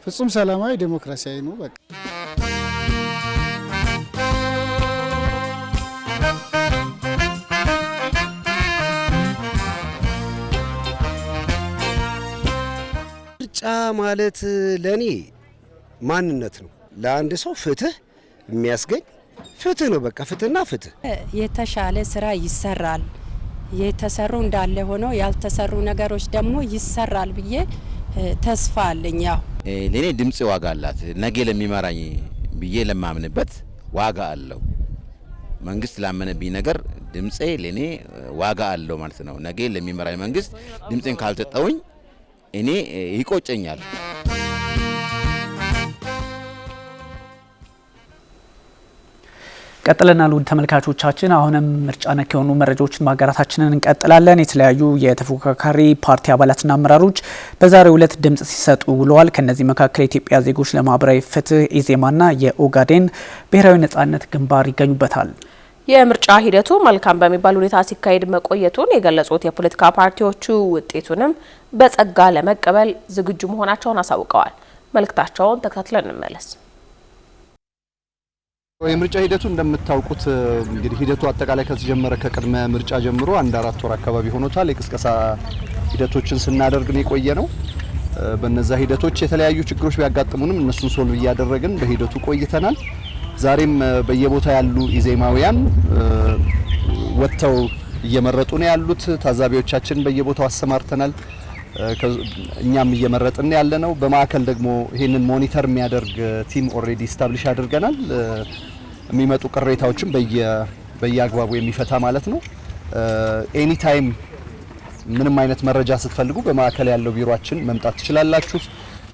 [SPEAKER 7] ፍጹም ሰላማዊ ዴሞክራሲያዊ ነው። በቃ
[SPEAKER 8] ምርጫ ማለት ለኔ ማንነት ነው። ለአንድ ሰው ፍትህ የሚያስገኝ ፍትህ ነው። በቃ ፍትህና ፍትህ።
[SPEAKER 5] የተሻለ ስራ ይሰራል። የተሰሩ እንዳለ ሆኖ ያልተሰሩ ነገሮች ደግሞ ይሰራል ብዬ ተስፋ አለኝ። ያው
[SPEAKER 24] ለኔ ድምጽ ዋጋ አላት። ነገ ለሚመራኝ ብዬ ለማምንበት ዋጋ አለው። መንግስት ላመነብኝ ነገር ድምጼ ለኔ ዋጋ አለው ማለት ነው። ነገ ለሚመራኝ መንግስት ድምጼን ካልተጠውኝ እኔ ይቆጨኛል።
[SPEAKER 2] ቀጥለናል። ውድ ተመልካቾቻችን አሁንም ምርጫ ነክ የሆኑ መረጃዎችን ማጋራታችንን እንቀጥላለን። የተለያዩ የተፎካካሪ ፓርቲ አባላትና አመራሮች በዛሬው ዕለት ድምጽ ሲሰጡ ውለዋል። ከነዚህ መካከል የኢትዮጵያ ዜጎች ለማህበራዊ ፍትህ ኢዜማና የኦጋዴን ብሔራዊ ነጻነት ግንባር ይገኙበታል።
[SPEAKER 1] የምርጫ ሂደቱ መልካም በሚባል ሁኔታ ሲካሄድ መቆየቱን የገለጹት የፖለቲካ ፓርቲዎቹ ውጤቱንም በጸጋ ለመቀበል ዝግጁ መሆናቸውን አሳውቀዋል። መልእክታቸውን ተከታትለን እንመለስ።
[SPEAKER 9] የምርጫ ሂደቱ እንደምታውቁት እንግዲህ ሂደቱ አጠቃላይ ከተጀመረ ከቅድመ ምርጫ ጀምሮ 1-4 ወር አካባቢ ሆኖታል። የቅስቀሳ ሂደቶችን ስናደርግ ነው የቆየ ነው። በእነዛ ሂደቶች የተለያዩ ችግሮች ቢያጋጥሙንም እነሱን ሶልቭ እያደረግን በሂደቱ ቆይተናል። ዛሬም በየቦታ ያሉ ኢዜማውያን ወጥተው እየመረጡ ነው ያሉት። ታዛቢዎቻችን በየቦታው አሰማርተናል። እኛም እየመረጥን ያለ ነው። በማዕከል ደግሞ ይሄንን ሞኒተር የሚያደርግ ቲም ኦሬዲ ስታብሊሽ አድርገናል። የሚመጡ ቅሬታዎችን በየአግባቡ የሚፈታ ማለት ነው። ኤኒ ታይም ምንም አይነት መረጃ ስትፈልጉ በማዕከል ያለው ቢሮአችን መምጣት ትችላላችሁ።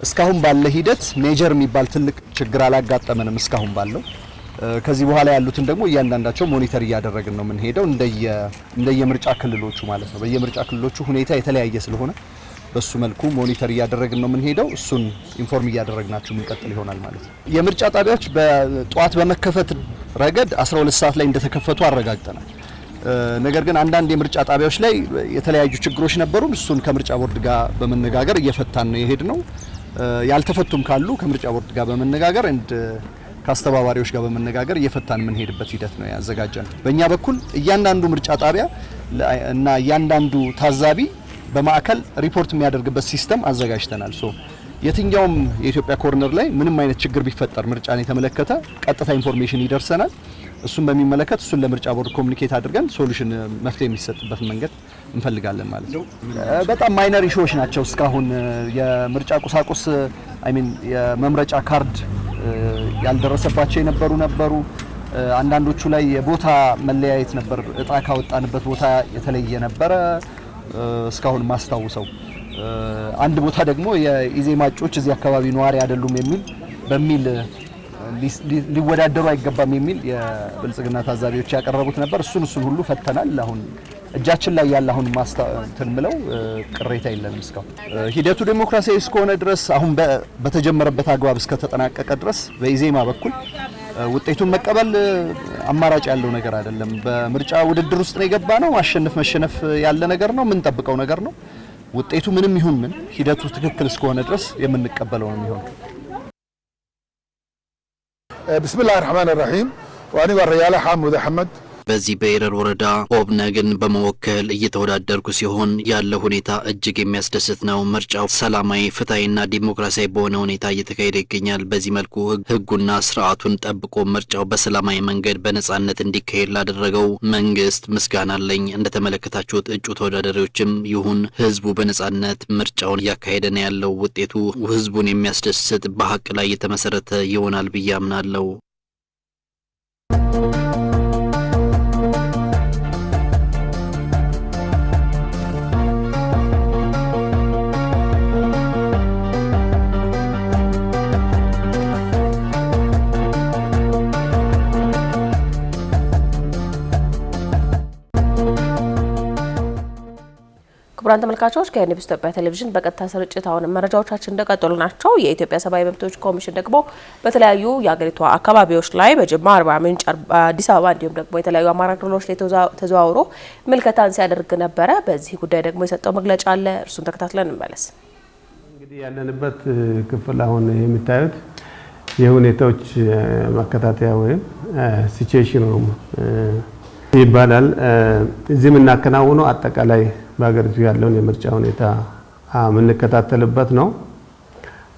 [SPEAKER 9] እስካሁን ባለ ሂደት ሜጀር የሚባል ትልቅ ችግር አላጋጠመንም እስካሁን ባለው። ከዚህ በኋላ ያሉትን ደግሞ እያንዳንዳቸው ሞኒተር እያደረግን ነው የምንሄደው እንደየምርጫ ክልሎቹ ማለት ነው። በየምርጫ ክልሎቹ ሁኔታ የተለያየ ስለሆነ በሱ መልኩ ሞኒተር እያደረግን ነው የምንሄደው። እሱን ኢንፎርም እያደረግናችሁ የምንቀጥል ይሆናል ማለት ነው። የምርጫ ጣቢያዎች በጧት በመከፈት ረገድ 12 ሰዓት ላይ እንደተከፈቱ አረጋግጠናል። ነገር ግን አንዳንድ የምርጫ ጣቢያዎች ላይ የተለያዩ ችግሮች ነበሩ። እሱን ከምርጫ ቦርድ ጋር በመነጋገር እየፈታን ነው የሄድ ነው። ያልተፈቱም ካሉ ከምርጫ ቦርድ ጋር በመነጋገር ከአስተባባሪዎች ጋር በመነጋገር እየፈታን የምንሄድበት ሂደት ነው ያዘጋጀን። በእኛ በኩል እያንዳንዱ ምርጫ ጣቢያ እና እያንዳንዱ ታዛቢ በማዕከል ሪፖርት የሚያደርግበት ሲስተም አዘጋጅተናል። የትኛውም የኢትዮጵያ ኮርነር ላይ ምንም አይነት ችግር ቢፈጠር ምርጫን የተመለከተ ቀጥታ ኢንፎርሜሽን ይደርሰናል። እሱን በሚመለከት እሱን ለምርጫ ቦርድ ኮሙኒኬት አድርገን ሶሉሽን መፍትሄ የሚሰጥበት መንገድ እንፈልጋለን ማለት ነው። በጣም ማይነር ኢሹዎች ናቸው እስካሁን የምርጫ ቁሳቁስ የመምረጫ ካርድ ያልደረሰባቸው ነበሩ። አንዳንዶቹ ላይ የቦታ መለያየት ነበር። እጣ ካወጣንበት ቦታ የተለየ ነበረ። እስካሁን ማስታውሰው አንድ ቦታ ደግሞ የኢዜማ እጩዎች እዚህ አካባቢ ነዋሪ አይደሉም በሚል ሊወዳደሩ አይገባም የሚል የብልጽግና ታዛቢዎች ያቀረቡት ነበር። እሱን ሁሉ ፈተናል። አሁን እጃችን ላይ ያለ አሁን ምለው ቅሬታ የለንም። እስካሁን ሂደቱ ዴሞክራሲያዊ እስከሆነ ድረስ አሁን በተጀመረበት አግባብ እስከተጠናቀቀ ድረስ በኢዜማ በኩል ውጤቱን መቀበል አማራጭ ያለው ነገር አይደለም። በምርጫ ውድድር ውስጥ ነው የገባ ነው። ማሸነፍ መሸነፍ ያለ ነገር ነው። የምንጠብቀው ነገር ነው። ውጤቱ ምንም ይሁን ምን ሂደቱ ትክክል እስከሆነ ድረስ የምንቀበለው ነው የሚሆነው።
[SPEAKER 25] بسم الله الرحمن الرحيم وأنا والريالة حامد أحمد
[SPEAKER 10] በዚህ በኤረር ወረዳ ኦብነግን በመወከል እየተወዳደርኩ ሲሆን ያለው ሁኔታ እጅግ የሚያስደስት ነው። ምርጫው ሰላማዊ፣ ፍትሃዊና ዲሞክራሲያዊ በሆነ ሁኔታ እየተካሄደ ይገኛል። በዚህ መልኩ ህጉና ስርዓቱን ጠብቆ ምርጫው በሰላማዊ መንገድ በነጻነት እንዲካሄድ ላደረገው መንግስት ምስጋና አለኝ። እንደተመለከታችሁት እጩ ተወዳዳሪዎችም ይሁን ህዝቡ በነጻነት ምርጫውን እያካሄደ ነው ያለው። ውጤቱ ህዝቡን የሚያስደስት በሀቅ ላይ የተመሰረተ ይሆናል ብዬ አምናለሁ።
[SPEAKER 1] ክቡራን ተመልካቾች ከኤንቢሲ ኢትዮጵያ ቴሌቪዥን በቀጥታ ስርጭት አሁን መረጃዎቻችን እንደቀጠሉ ናቸው። የኢትዮጵያ ሰብአዊ መብቶች ኮሚሽን ደግሞ በተለያዩ የሀገሪቷ አካባቢዎች ላይ በጅማ፣ አርባ ምንጭ፣ አዲስ አበባ እንዲሁም ደግሞ የተለያዩ አማራ ክልሎች ላይ ተዘዋውሮ ምልከታን ሲያደርግ ነበረ። በዚህ ጉዳይ ደግሞ የሰጠው መግለጫ አለ። እርሱን ተከታትለን እንመለስ።
[SPEAKER 23] እንግዲህ ያለንበት ክፍል አሁን የሚታዩት የሁኔታዎች መከታተያ ወይም ሲቹዌሽን ሩም ይባላል። እዚህ የምናከናውነው አጠቃላይ በሀገሪቱ ያለውን የምርጫ ሁኔታ የምንከታተልበት ነው።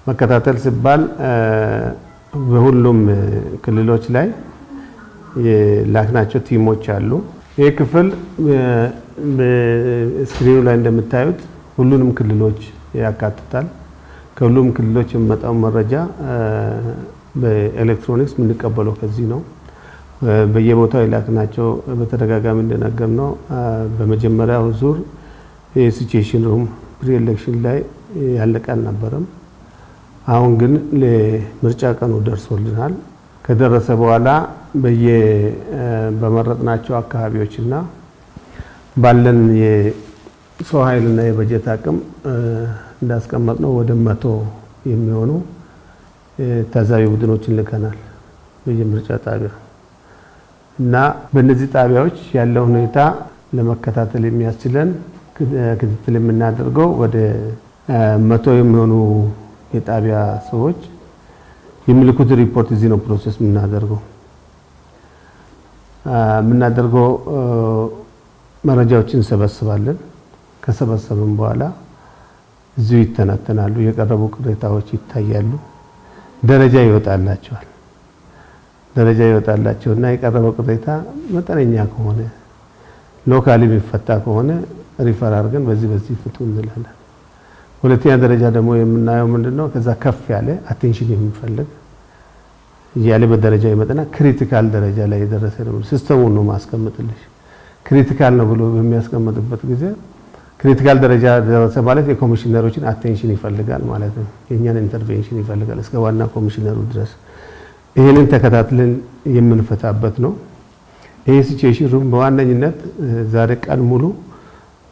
[SPEAKER 23] መከታተል ሲባል በሁሉም ክልሎች ላይ የላክናቸው ቲሞች አሉ። ይህ ክፍል በስክሪኑ ላይ እንደምታዩት ሁሉንም ክልሎች ያካትታል። ከሁሉም ክልሎች የሚመጣው መረጃ በኤሌክትሮኒክስ የምንቀበለው ከዚህ ነው። በየቦታው የላክናቸው በተደጋጋሚ እንደነገርነው በመጀመሪያው ዙር የሲቹዌሽን ሩም ፕሪ ኤሌክሽን ላይ ያለቀ አልነበረም። አሁን ግን ለምርጫ ቀኑ ደርሶልናል። ከደረሰ በኋላ በመረጥናቸው አካባቢዎችና ባለን የሰው ኃይልና የበጀት አቅም እንዳስቀመጥነው ወደ 100 የሚሆኑ ታዛቢ ቡድኖችን ልከናል በየምርጫ ጣቢያ እና በእነዚህ ጣቢያዎች ያለው ሁኔታ ለመከታተል የሚያስችለን ክትትል የምናደርገው ወደ 100 የሚሆኑ የጣቢያ ሰዎች የሚልኩት ሪፖርት እዚህ ነው ፕሮሰስ የምናደርገው መረጃዎችን እንሰበስባለን። ከሰበሰብን በኋላ እዚሁ ይተነተናሉ። የቀረቡ ቅሬታዎች ይታያሉ። ደረጃ ይወጣላቸውና የቀረበው ቅሬታ መጠነኛ ከሆነ ሎካሊ የሚፈታ ከሆነ ሪፈር አድርገን በዚህ ፍቱ እንላለን። ሁለተኛ ደረጃ ደግሞ የምናየው ምንድነው ከዛ ከፍ ያለ አቴንሽን የሚፈልግ ያለ በደረጃ ይመጣና ክሪቲካል ደረጃ ላይ የደረሰ ነው ሲስተሙን ነው ማስቀመጥልሽ። ክሪቲካል ነው ብሎ በሚያስቀምጥበት ጊዜ ክሪቲካል ደረጃ ደረሰ ማለት የኮሚሽነሮችን አቴንሽን ይፈልጋል ማለት ነው። የኛን ኢንተርቬንሽን ይፈልጋል እስከ ዋና ኮሚሽነሩ ድረስ። ይሄንን ተከታትለን የምንፈታበት ነው። ይሄ ሲቹዌሽን ሩም በዋነኝነት ዛሬ ቀን ሙሉ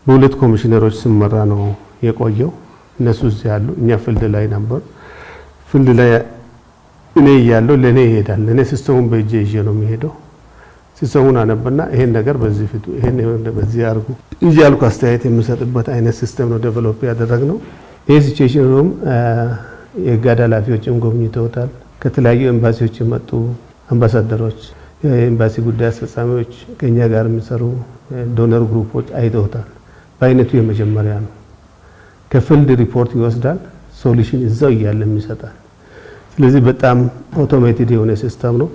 [SPEAKER 23] በሁለት ኮሚሽነሮች ስመራ ነው የቆየው። እነሱ እዚህ ያሉ፣ እኛ ፊልድ ላይ ነበር። ፊልድ ላይ እኔ ያለው ለኔ ይሄዳል። እኔ ሲስተሙን በእጄ ይዤ ነው የሚሄደው። ሲስተሙን አነበና ይሄን ነገር በዚህ ፍቱ፣ ይሄን በዚህ አድርጉ እንጂ ያልኩ አስተያየት የምሰጥበት አይነት ሲስተም ነው ዴቨሎፕ ያደረግነው። ይሄ ሲቹዌሽን ሩም የጋዳ ኃላፊዎችም ጎብኝተውታል። ከተለያዩ ኤምባሲዎች የመጡ አምባሳደሮች፣ የኤምባሲ ጉዳይ አስፈጻሚዎች፣ ከኛ ጋር የሚሰሩ ዶነር ግሩፖች አይተውታል። በአይነቱ የመጀመሪያ ነው። ከፊልድ ሪፖርት ይወስዳል፣ ሶሉሽን እዛው እያለ ይሰጣል። ስለዚህ በጣም አውቶሜትድ የሆነ ሲስተም ነው።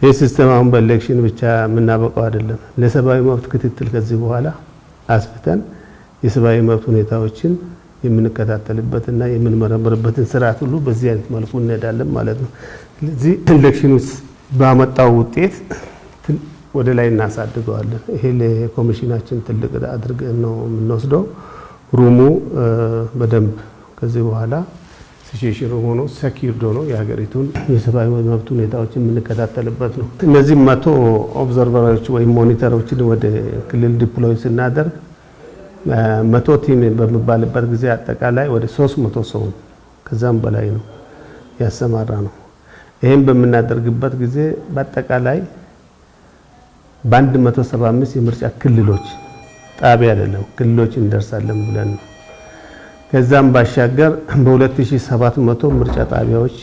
[SPEAKER 23] ይህ ሲስተም አሁን በኤሌክሽን ብቻ የምናበቀው አይደለም። ለሰብአዊ መብት ክትትል ከዚህ በኋላ አስፍተን የሰብአዊ መብት ሁኔታዎችን የምንከታተልበትና የምንመረምርበትን ስርዓት ሁሉ በዚህ አይነት መልኩ እንሄዳለን ማለት ነው። ስለዚህ ኤሌክሽን ውስጥ ባመጣው ውጤት ወደ ላይ እናሳድገዋለን። ይሄ ለኮሚሽናችን ትልቅ አድርገን ነው የምንወስደው። ሩሙ በደንብ ከዚህ በኋላ ሲቹዌሽን ሩም ሆኖ ሰኪርድ ሆኖ የሀገሪቱን የሰብአዊ መብት ሁኔታዎች የምንከታተልበት ነው። እነዚህ 100 ኦብዘርቨሮች ወይም ሞኒተሮችን ወደ ክልል ዲፕሎይ ስናደርግ 100 ቲም በሚባልበት ጊዜ አጠቃላይ ወደ 300 ሰው ከዛም በላይ ነው ያሰማራ ነው። ይሄን በምናደርግበት ጊዜ በአጠቃላይ በ175 የምርጫ ክልሎች ጣቢያ አይደለም ክልሎች እንደርሳለን ብለን ነው። ከዛም ባሻገር በ2700 ምርጫ ጣቢያዎች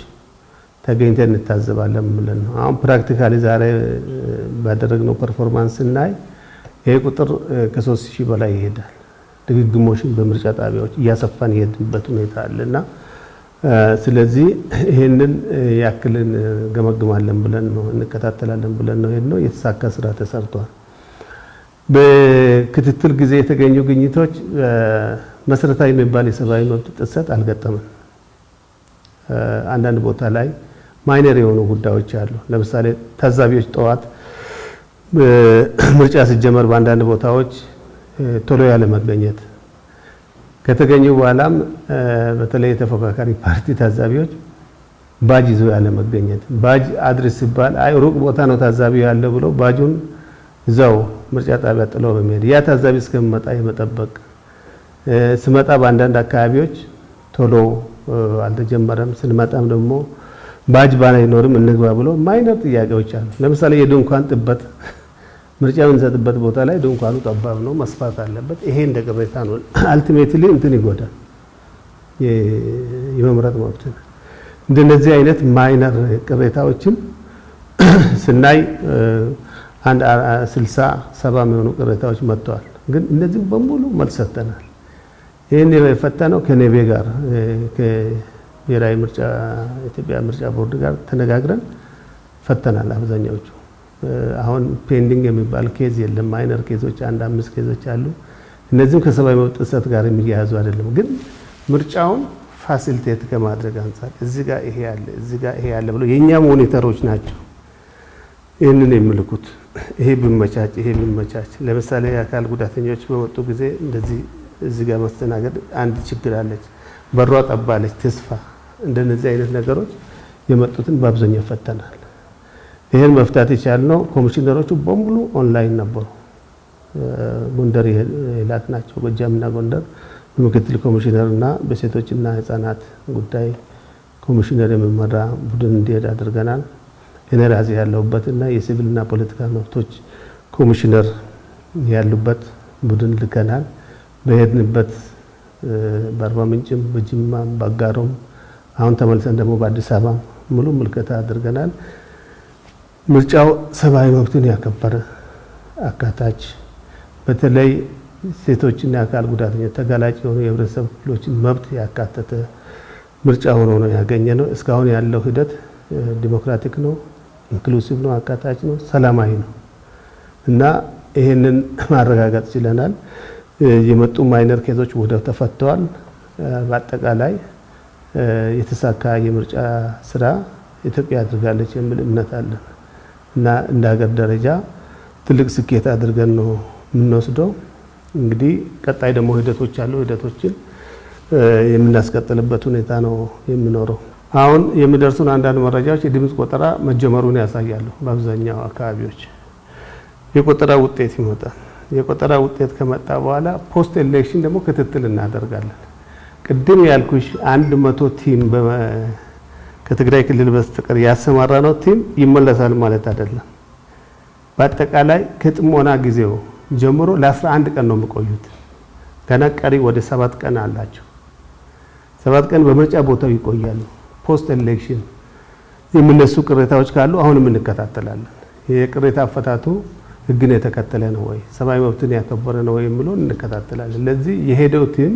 [SPEAKER 11] ተገኝተን እንታዘባለን ብለን ነው። አሁን ፕራክቲካሊ ዛሬ ባደረግነው ፐርፎርማንስ እናይ ይሄ ቁጥር ከ3000 በላይ ይሄዳል። ድግግሞሽን በምርጫ ጣቢያዎች እያሰፋን የሄድንበት ሁኔታ አለና ስለዚህ ይሄንን ያክልን ገመግማለን ብለን ነው እንከታተላለን ብለን ነው ሄድነው። የተሳካ ስራ ተሰርቷል። በክትትል ጊዜ የተገኙ ግኝቶች መሰረታዊ የሚባል የሰብአዊ መብት ጥሰት አልገጠመም። አንዳንድ ቦታ ላይ ማይነር የሆኑ ጉዳዮች አሉ። ለምሳሌ ታዛቢዎች ጠዋት ምርጫ ሲጀመር በአንዳንድ ቦታዎች ቶሎ ያለ መገኘት ከተገኙ በኋላም በተለይ ተፎካካሪ ፓርቲ ታዛቢዎች ባጅ ይዞ ያለ መገኘት ባጅ አድርስ ሲባል አይ ሩቅ ቦታ ነው ታዛቢው ያለው ብሎ ባጁን እዛው ምርጫ ጣቢያ ጥሎ በመሄድ ያ ታዛቢ እስከሚመጣ የመጠበቅ ስመጣ በአንዳንድ አካባቢዎች ቶሎ አልተጀመረም። ስንመጣም ደግሞ ባጅ ባይኖርም እንግባ ብሎ ማይነር ጥያቄዎች አሉ። ለምሳሌ የድንኳን ጥበት ምርጫ የምንሰጥበት ቦታ ላይ ድንኳኑ ጠባብ ነው፣ መስፋት አለበት። ይሄ እንደ ቅሬታ ነው። አልቲሜትሊ እንትን ይጎዳል የመምረጥ መብትን። እንደነዚህ አይነት ማይነር ቅሬታዎችን ስናይ አንድ 60-70 የሚሆኑ ቅሬታዎች መጥተዋል። ግን እነዚህ በሙሉ መልስ ሰጥተናል። ይሄን የፈተነው ከኔቤ ጋር ከብሔራዊ ምርጫ ኢትዮጵያ ምርጫ ቦርድ ጋር ተነጋግረን ፈተናል። አብዛኛዎቹ አሁን ፔንዲንግ የሚባል ኬዝ የለም። ማይነር ኬዞች 1-5 ኬዞች አሉ። እነዚህም ከሰብአዊ መብት ጥሰት ጋር የሚያያዙ አይደለም። ግን ምርጫውን ፋሲሊቴት ከማድረግ አንፃር እዚህ ጋር ይሄ ያለ እዚህ ጋር ይሄ ያለ ብሎ የኛ ሞኒተሮች ናቸው ይሄንን የሚልኩት። ይሄ ቢመቻች ይሄ ቢመቻች። ለምሳሌ የአካል ጉዳተኞች በመጡ ጊዜ እንደዚህ እዚህ ጋር ማስተናገድ አንድ ችግር አለች፣ በሯ ጠባለች፣ ተስፋ እንደነዚህ አይነት ነገሮች የመጡትን በአብዛኛው ፈተናል። ይሄን መፍታት የቻልነው ኮሚሽነሮቹ በሙሉ ኦንላይን ነበሩ። ጎንደር የላክ ናቸው። ጎጃምና ጎንደር በምክትል ኮሚሽነርና በሴቶችና ህፃናት ጉዳይ ኮሚሽነር የሚመራ ቡድን እንዲሄድ አድርገናል። እኔ ራሴ ያለሁበትና የሲቪልና ፖለቲካ መብቶች ኮሚሽነር ያሉበት ቡድን ልከናል። በሄድንበት በአርባ ምንጭም በጅማም በአጋሮም አሁን ተመልሰን ደግሞ በአዲስ አበባ ሙሉ ምልከታ አድርገናል። ምርጫው ሰብአዊ መብትን ያከበረ አካታች፣ በተለይ ሴቶችና የአካል ጉዳተኞች ተጋላጭ የሆኑ የህብረተሰብ ክፍሎችን መብት ያካተተ ምርጫ ሆኖ ነው ያገኘነው። እስካሁን ያለው ሂደት ዲሞክራቲክ ነው፣ ኢንክሉሲቭ ነው፣ አካታች ነው፣ ሰላማዊ ነው እና ይሄንን ማረጋገጥ ችለናል። የመጡ ማይነር ኬዞች ወዲያው ተፈተዋል። በአጠቃላይ የተሳካ የምርጫ ስራ ኢትዮጵያ አድርጋለች የሚል እምነት አለን እና እንደ ሀገር ደረጃ ትልቅ ስኬት አድርገን ነው የምንወስደው። እንግዲህ ቀጣይ ደግሞ ሂደቶች አሉ። ሂደቶችን የምናስቀጥልበት ሁኔታ ነው የሚኖረው። አሁን የሚደርሱን አንዳንድ መረጃዎች የድምፅ ቆጠራ መጀመሩን ያሳያሉ። በአብዛኛው አካባቢዎች የቆጠራ ውጤት ይመጣል። የቆጠራ ውጤት ከመጣ በኋላ ፖስት ኤሌክሽን ደግሞ ክትትል እናደርጋለን። ቅድም ያልኩሽ 100 ቲም ከትግራይ ክልል በስተቀር ያሰማራ ነው ቲም ይመለሳል ማለት አይደለም። በአጠቃላይ ከጥሞና ጊዜው ጀምሮ ለ11 ቀን ነው የሚቆዩት። ገና ቀሪ ወደ 7 ቀን አላቸው። 7 ቀን በምርጫ ቦታው ይቆያሉ። ፖስት ኤሌክሽን የሚነሱ ቅሬታዎች ካሉ አሁንም እንከታተላለን። የቅሬታ አፈታቱ ህግን የተከተለ ነው ወይ፣ ሰብአዊ መብትን ያከበረ ነው ወይ የሚለው እንከታተላለን። ለዚህ የሄደው ቲም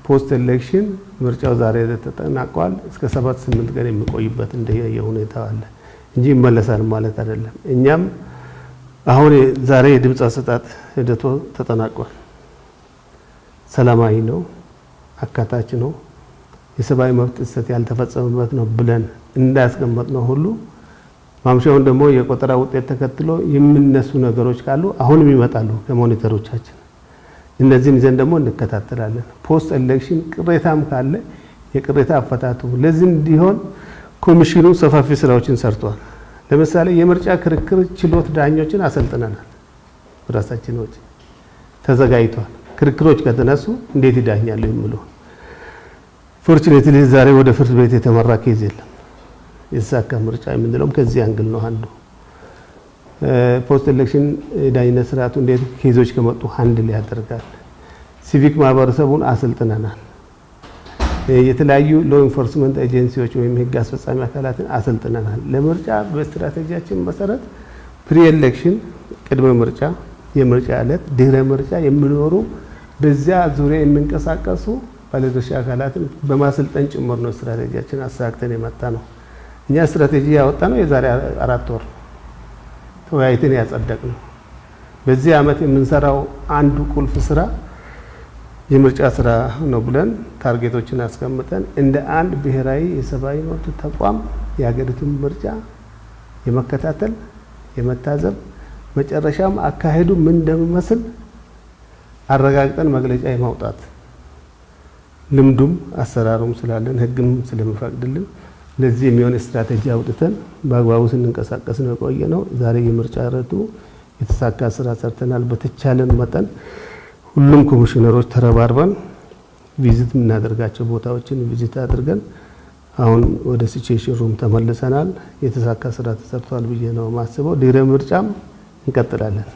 [SPEAKER 11] ፖስት ኤሌክሽን ምርጫው ዛሬ ተጠናቋል እስከ 7-8 ቀን የሚቆይበት እንደየ ሁኔታው አለ እንጂ ይመለሳል ማለት አይደለም። እኛም አሁን ዛሬ የድምፅ አሰጣጥ ሂደቱ ተጠናቋል። ሰላማዊ ነው፣ አካታች ነው፣ የሰብአዊ መብት ጥሰት ያልተፈጸመበት ነው ብለን እንዳያስቀመጥነው ሁሉ ማምሻውን ደግሞ የቆጠራ ውጤት ተከትሎ የሚነሱ ነገሮች ካሉ አሁንም ይመጣሉ ከሞኒተሮቻችን። እነዚህን ይዘን ደግሞ እንከታተላለን። ፖስት ኤሌክሽን ቅሬታም ካለ የቅሬታ አፈታቱ ለዚህ እንዲሆን ኮሚሽኑ ሰፋፊ ስራዎችን ሰርቷል። ለምሳሌ የምርጫ ክርክር ችሎት ዳኞችን አሰልጥነናል። ራሳችን ወጪ ተዘጋጅቷል። ክርክሮች ከተነሱ እንዴት ይዳኛሉ የሚለው ፎርቹኔትሊ ዛሬ ወደ ፍርድ ቤት የተመራ ኬዝ የለም። የተሳካ ምርጫ የምንለውም ከዚህ አንግል ነው አንዱ። ፖስት ኤሌክሽን ዳኝነት ስርዓቱ እንዴት ኬዞች ከመጡ ሃንድል ያደርጋል። ሲቪክ ማህበረሰቡን አሰልጥነናል። የተለያዩ ሎ ኢንፎርስመንት ኤጀንሲዎች ወይም ህግ አስፈጻሚ አካላትን አሰልጥነናል። ለምርጫ በስትራቴጂያችን መሰረት ፕሪ ኤሌክሽን ቅድመ ምርጫ፣ የምርጫ ዕለት፣ ድህረ ምርጫ የሚኖሩ በዚያ ዙሪያ የሚንቀሳቀሱ ባለድርሻ አካላትን በማሰልጠን ጭምር ነው ስትራቴጂያችን አሳክተን የመጣ ነው። እኛ ስትራቴጂ ያወጣ ነው የዛሬ 4 ወር ተወያይተን ያጸደቅ ነው። በዚህ አመት የምንሰራው አንዱ ቁልፍ ስራ የምርጫ ስራ ነው ብለን ታርጌቶችን አስቀምጠን እንደ አንድ ብሔራዊ የሰብአዊ መብት ተቋም የሀገሪቱን ምርጫ የመከታተል የመታዘብ መጨረሻም አካሄዱ ምን እንደሚመስል አረጋግጠን መግለጫ የማውጣት ልምዱም አሰራሩም ስላለን ህግም ስለሚፈቅድልን ለዚህ የሚሆን ስትራቴጂ አውጥተን በአግባቡ ስንንቀሳቀስ ነው የቆየ ነው። ዛሬ የምርጫ ዕለቱ የተሳካ ስራ ሰርተናል። በተቻለን መጠን ሁሉም ኮሚሽነሮች ተረባርበን ቪዚት የምናደርጋቸው ቦታዎችን ቪዚት አድርገን አሁን ወደ ሲቹዌሽን ሩም ተመልሰናል። የተሳካ ስራ ተሰርቷል ብዬ ነው ማስበው። ድህረ ምርጫም እንቀጥላለን።